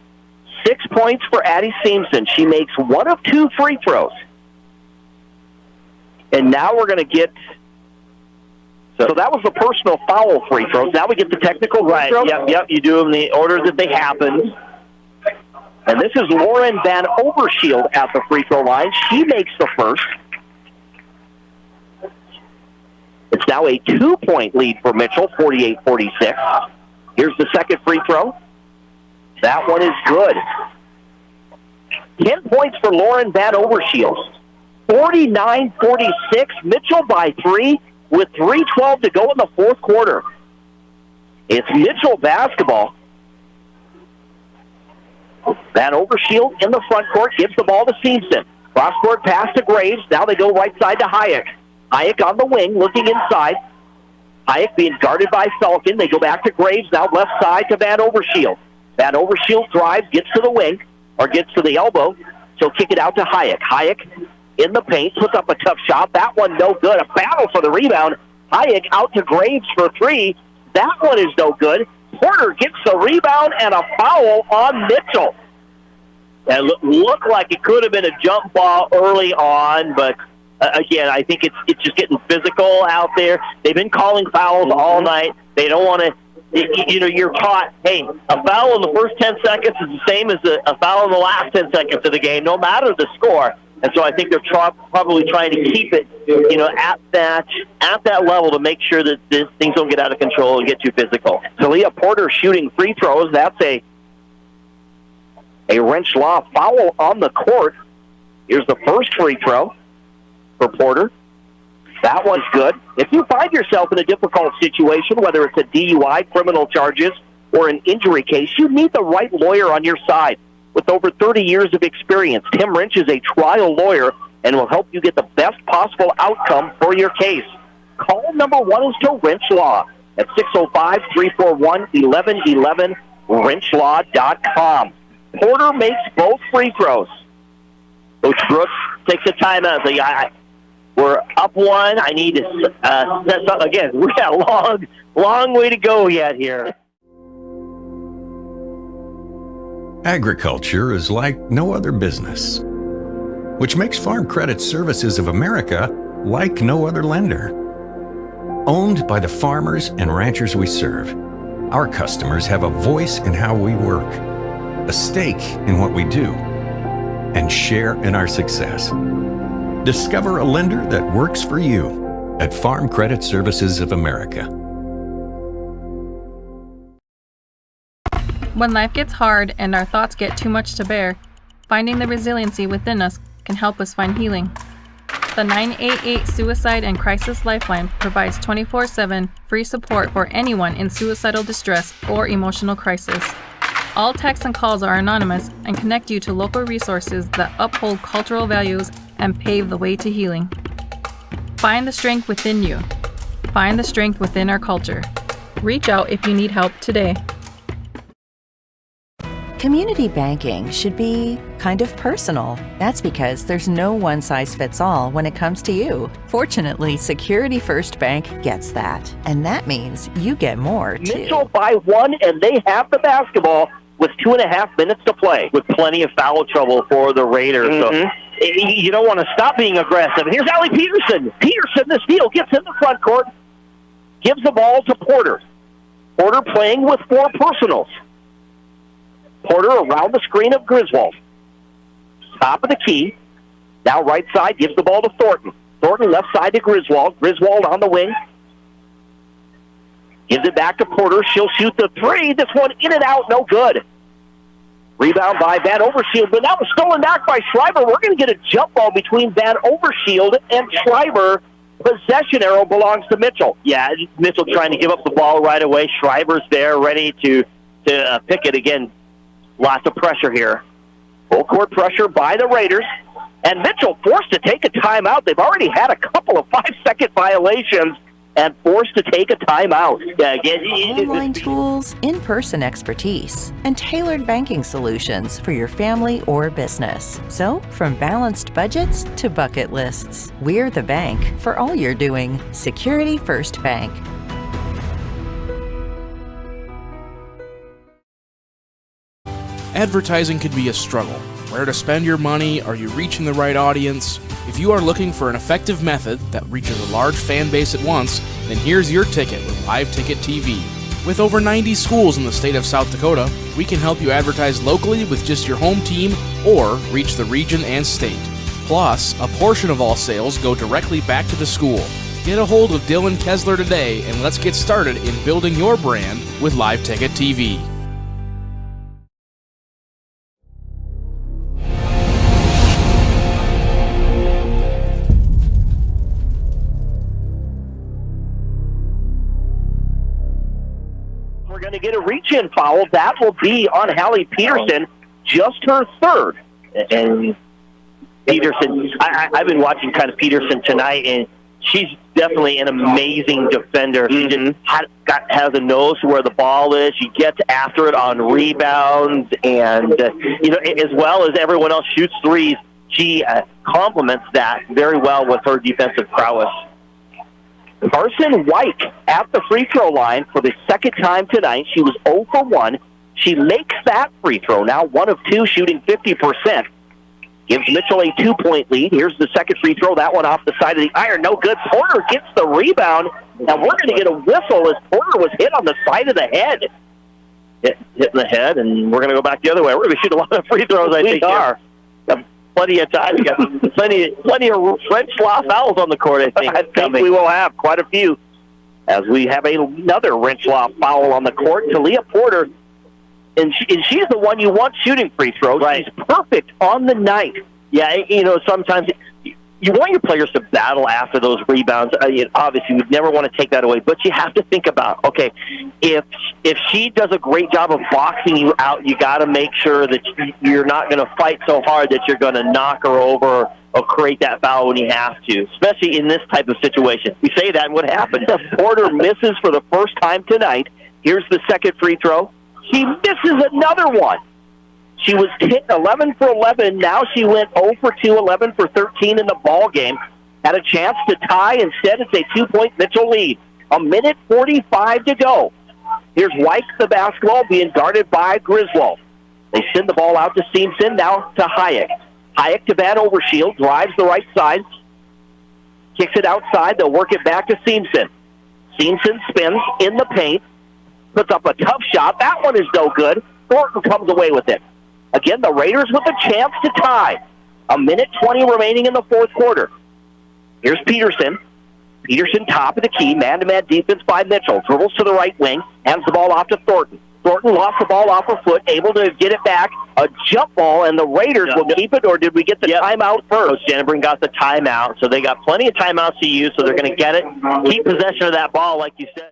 6 points for Addie Seamson. She makes 1 of 2 free throws. And now we're going to get... So that was the personal foul free throws. Now we get the technical free throws. Yep. You do them in the order that they happen. And this is Lauren Van Overshield at the free throw line. She makes the first. It's now a 2-point lead for Mitchell, 48-46. Here's the second free throw. That one is good. 10 points for Lauren Van Overshield. 49-46. Mitchell by 3 with 3:12 to go in the fourth quarter. It's Mitchell basketball. Van Overshield in the front court gives the ball to Seamson. Cross-court pass to Graves. Now they go right side to Hayek. Hayek on the wing, looking inside. Hayek being guarded by Falcon. They go back to Graves, now left side to Van Overshield. Van Overshield drives, gets to the wing, or gets to the elbow. So kick it out to Hayek. Hayek in the paint, puts up a tough shot. That one no good. A battle for the rebound. Hayek out to Graves for 3. That one is no good. Porter gets the rebound and a foul on Mitchell. It looked like it could have been a jump ball early on, but again, I think it's just getting physical out there. They've been calling fouls all night. They don't want to, you're taught, hey, a foul in the first 10 seconds is the same as a foul in the last 10 seconds of the game, no matter the score. And so I think they're probably trying to keep it, at that level to make sure that things don't get out of control and get too physical. Talia Porter shooting free throws. That's a wrench law foul on the court. Here's the first free throw for Porter. That one's good. If you find yourself in a difficult situation, whether it's a DUI, criminal charges, or an injury case, you need the right lawyer on your side. With over 30 years of experience, Tim Wrench is a trial lawyer and will help you get the best possible outcome for your case. Call number 1 is to Wrench Law at 605-341-1111, wrenchlaw.com. Porter makes both free throws. Coach Brooks takes a timeout. So we're up 1. I need to set up again. We got a long way to go yet here. Agriculture is like no other business, which makes Farm Credit Services of America like no other lender. Owned by the farmers and ranchers we serve, our customers have a voice in how we work, a stake in what we do, and share in our success. Discover a lender that works for you at Farm Credit Services of America. When life gets hard and our thoughts get too much to bear, finding the resiliency within us can help us find healing. The 988 Suicide and Crisis Lifeline provides 24/7 free support for anyone in suicidal distress or emotional crisis. All texts and calls are anonymous and connect you to local resources that uphold cultural values and pave the way to healing. Find the strength within you. Find the strength within our culture. Reach out if you need help today. Community banking should be kind of personal. That's because there's no one-size-fits-all when it comes to you. Fortunately, Security First Bank gets that. And that means you get more, too. Mitchell by 1, and they have the basketball with 2.5 minutes to play. With plenty of foul trouble for the Raiders. Mm-hmm. So you don't want to stop being aggressive. Here's Allie Peterson. Peterson, the steal, gets in the front court, gives the ball to Porter. Porter playing with 4 personals. Porter around the screen of Griswold. Top of the key. Now right side, gives the ball to Thornton. Thornton left side to Griswold. Griswold on the wing. Gives it back to Porter. She'll shoot the 3. This one in and out, no good. Rebound by Van Overshield, but that was stolen back by Schreiber. We're going to get a jump ball between Van Overshield and Schreiber. Possession arrow belongs to Mitchell. Yeah, Mitchell trying to give up the ball right away. Schreiber's there, ready to pick it again. Lots of pressure here. Full court pressure by the Raiders. And Mitchell forced to take a timeout. They've already had a couple of 5-second violations and forced to take a timeout. Online tools, in-person expertise, and tailored banking solutions for your family or business. So, from balanced budgets to bucket lists, we're the bank for all you're doing. Security First Bank. Advertising can be a struggle. Where to spend your money? Are you reaching the right audience? If you are looking for an effective method that reaches a large fan base at once, then here's your ticket with Live Ticket TV. With over 90 schools in the state of South Dakota, we can help you advertise locally with just your home team or reach the region and state. Plus, a portion of all sales go directly back to the school. Get a hold of Dylan Kessler today and let's get started in building your brand with Live Ticket TV. Going to get a reach-in foul. That will be on Hallie Peterson, just her third. And Peterson, I've been watching kind of Peterson tonight, and she's definitely an amazing defender. She just has a nose where the ball is. She gets after it on rebounds, and as well as everyone else shoots threes, she complements that very well with her defensive prowess. Carson White at the free throw line for the second time tonight. She was 0 for 1. She makes that free throw, now 1 of 2, shooting 50%. Gives Mitchell a 2-point lead. Here's the second free throw, that one off the side of the iron. No good. Porter gets the rebound. Now we're going to get a whistle as Porter was hit on the side of the head. Hit in the head, and we're going to go back the other way. We're going to shoot a lot of free throws, I think. We are. Plenty of time. We got plenty of French law fouls on the court, I think. I think we will have quite a few as we have another wrench law foul on the court. Talia Porter, and she's the one you want shooting free throws. Right. She's perfect on the night. Yeah, sometimes you want your players to battle after those rebounds. Obviously, you'd never want to take that away, but you have to think about, okay, if she does a great job of boxing you out, you got to make sure that you're not going to fight so hard that you're going to knock her over or create that foul when you have to, especially in this type of situation. We say that, and what happens? Porter misses for the first time tonight. Here's the second free throw. She misses another one. She was hit 11 for 11. Now she went 0 for 2, 11 for 13 in the ball game. Had a chance to tie. Instead, it's a 2-point Mitchell lead. 1:45 to go. Here's White, the basketball, being guarded by Griswold. They send the ball out to Seamson, now to Hayek. Hayek to Van Overshield, drives the right side. Kicks it outside. They'll work it back to Seamson. Seamson spins in the paint. Puts up a tough shot. That one is no good. Thornton comes away with it. Again, the Raiders with a chance to tie. 1:20 remaining in the fourth quarter. Here's Peterson. Peterson top of the key. Man-to-man defense by Mitchell. Dribbles to the right wing. Hands the ball off to Thornton. Thornton lost the ball off her foot. Able to get it back. A jump ball, and the Raiders will keep it, or did we get the timeout first? Coach Jannebring got the timeout, so they got plenty of timeouts to use, so they're going to get it. Keep possession of that ball, like you said.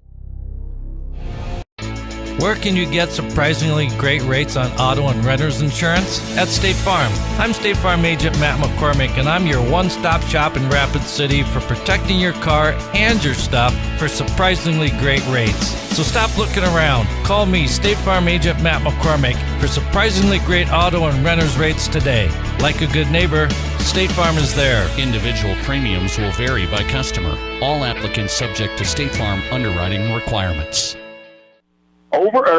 Where can you get surprisingly great rates on auto and renter's insurance? At State Farm. I'm State Farm Agent Matt McCormick, and I'm your one-stop shop in Rapid City for protecting your car and your stuff for surprisingly great rates. So stop looking around. Call me, State Farm Agent Matt McCormick, for surprisingly great auto and renter's rates today. Like a good neighbor, State Farm is there. Individual premiums will vary by customer. All applicants subject to State Farm underwriting requirements.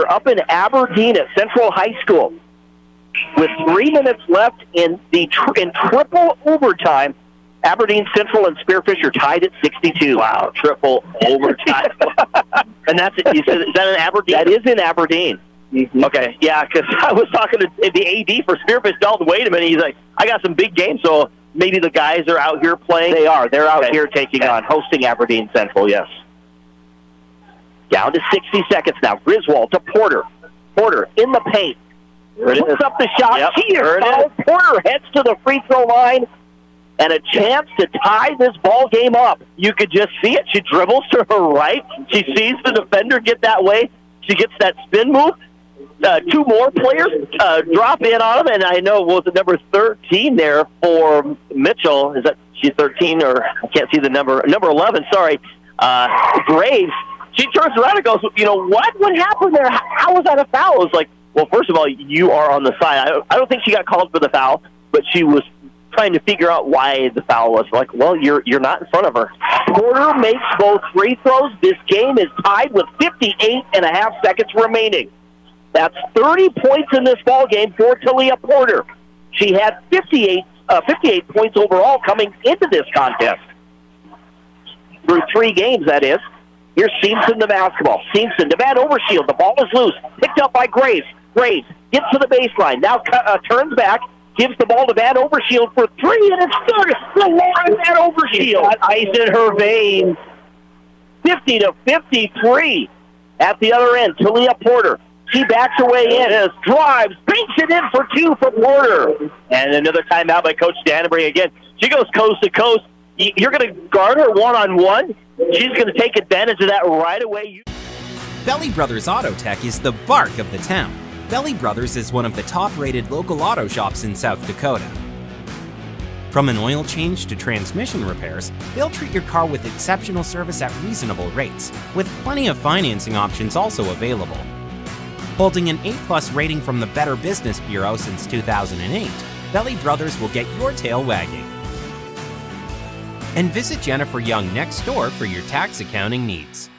Up in Aberdeen at Central High School, with 3 minutes left in triple overtime, Aberdeen Central and Spearfish are tied at 62. Wow, triple overtime. And is that in Aberdeen? That is in Aberdeen. Mm-hmm. Okay, yeah, because I was talking to the AD for Spearfish, Dalton. Wait a minute, he's like, I got some big games, so maybe the guys are out here playing. They are. They're out here hosting Aberdeen Central, yes. Down to 60 seconds now. Griswold to Porter. Porter in the paint. Puts up the shot. Yep. Here. Porter heads to the free throw line. And a chance to tie this ball game up. You could just see it. She dribbles to her right. She sees the defender get that way. She gets that spin move. two more players drop in on him, and I know was the number 13 there for Mitchell. Is that she's 13 or I can't see the number 11? Sorry, Graves. She turns around and goes, you know what happened there? How was that a foul? It's like, well, first of all, you are on the side. I don't think she got called for the foul, but she was trying to figure out why the foul was. Like, well, you're not in front of her. Porter makes both free throws. This game is tied with 58.5 seconds remaining. That's 30 points in this ball game for Talia Porter. She had 58 points overall coming into this contest. Through 3 games, that is. Here's Seamson the basketball. Seamson, to Van Overshield. The ball is loose. Picked up by Graves. Graves gets to the baseline. Now turns back. Gives the ball to Van Overshield for 3, and it's good. The Lauren Van Overshield. Got ice in her veins. 50-53 at the other end. Talia Porter. She backs her way in. Drives. Banks it in for 2 for Porter. And another timeout by Coach Danbury again. She goes coast to coast. You're going to guard her one-on-one. She's going to take advantage of that right away. Belly Brothers Auto Tech is the bark of the town. Belly Brothers is one of the top-rated local auto shops in South Dakota. From an oil change to transmission repairs, they'll treat your car with exceptional service at reasonable rates, with plenty of financing options also available. Holding an A+ rating from the Better Business Bureau since 2008, Belly Brothers will get your tail wagging. And visit Jennifer Young next door for your tax accounting needs.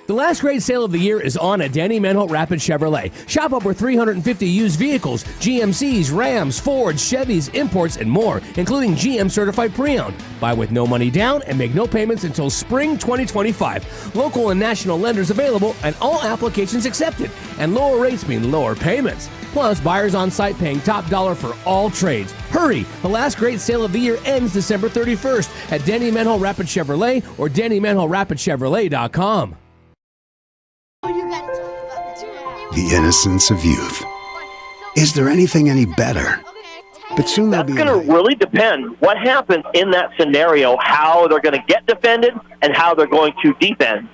The last great sale of the year is on at Danny Menholt Rapid Chevrolet. Shop over 350 used vehicles, GMCs, Rams, Fords, Chevys, imports, and more, including GM certified pre-owned. Buy with no money down and make no payments until spring 2025. Local and national lenders available and all applications accepted. And lower rates mean lower payments. Plus, buyers on site paying top dollar for all trades. Hurry! The last great sale of the year ends December 31st at Danny Menholt Rapid Chevrolet or DannyMenholtRapidChevrolet.com. The innocence of youth. Is there anything any better? But soon that's going to really depend what happens in that scenario, how they're going to get defended and how they're going to defend.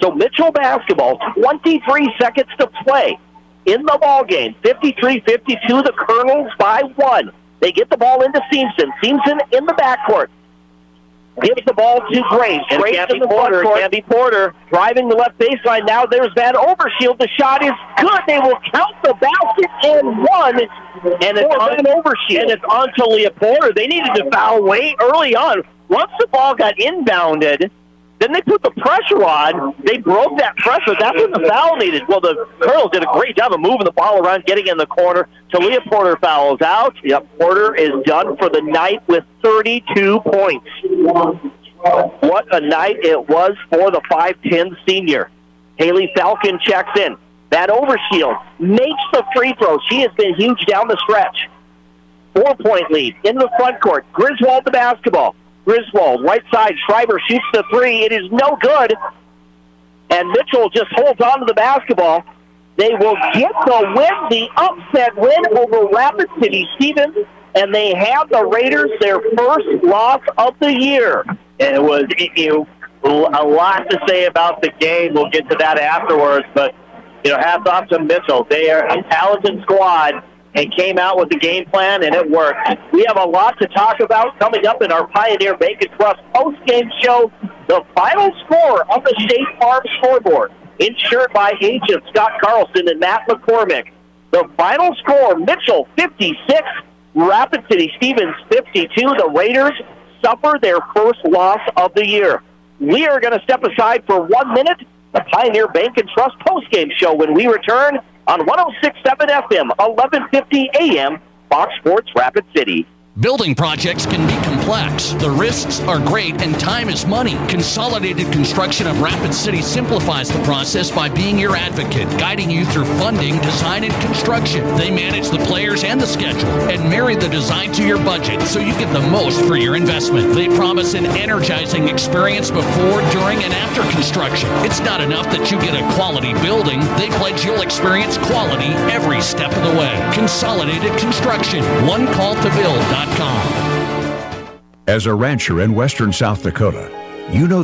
So Mitchell basketball, 23 seconds to play in the ball game. 53-52, the Kernels by 1. They get the ball into Seamson. Seamson in the backcourt. Gives the ball to Graves. Graves in the Porter. Canby Porter driving the left baseline. Now there's Van Overshield. The shot is good. They will count the basket and 1. And it's on Van Overshield. And it's on Talia Porter. They needed to foul way early on. Once the ball got inbounded, then they put the pressure on. They broke that pressure. That's when the foul needed. Well, the Kernels did a great job of moving the ball around, getting in the corner. Talia Porter fouls out. Yep, Porter is done for the night with 32 points. What a night it was for the 5'10 senior. Haley Falcon checks in. Van Overshield makes the free throw. She has been huge down the stretch. 4-point lead in the front court. Griswold the basketball. Griswold, right side, Schreiber shoots the 3. It is no good. And Mitchell just holds on to the basketball. They will get the win, the upset win over Rapid City Stevens, and they have the Raiders their first loss of the year. And it was a lot to say about the game. We'll get to that afterwards, but hats off to Mitchell. They are a talented squad and came out with the game plan, and it worked. We have a lot to talk about coming up in our Pioneer Bank and Trust post-game show. The final score of the State Farm scoreboard, insured by agents Scott Carlson and Matt McCormick. The final score, Mitchell 56, Rapid City Stevens 52. The Raiders suffer their first loss of the year. We are going to step aside for 1 minute. The Pioneer Bank and Trust post-game show when we return on 106.7 FM, 1150 AM, Fox Sports Rapid City. Building projects can be complex. The risks are great and time is money. Consolidated Construction of Rapid City simplifies the process by being your advocate, guiding you through funding, design, and construction. They manage the players and the schedule and marry the design to your budget so you get the most for your investment. They promise an energizing experience before, during, and after construction. It's not enough that you get a quality building. They pledge you'll experience quality every step of the way. Consolidated Construction. One call to build.com. As a rancher in western South Dakota, you know the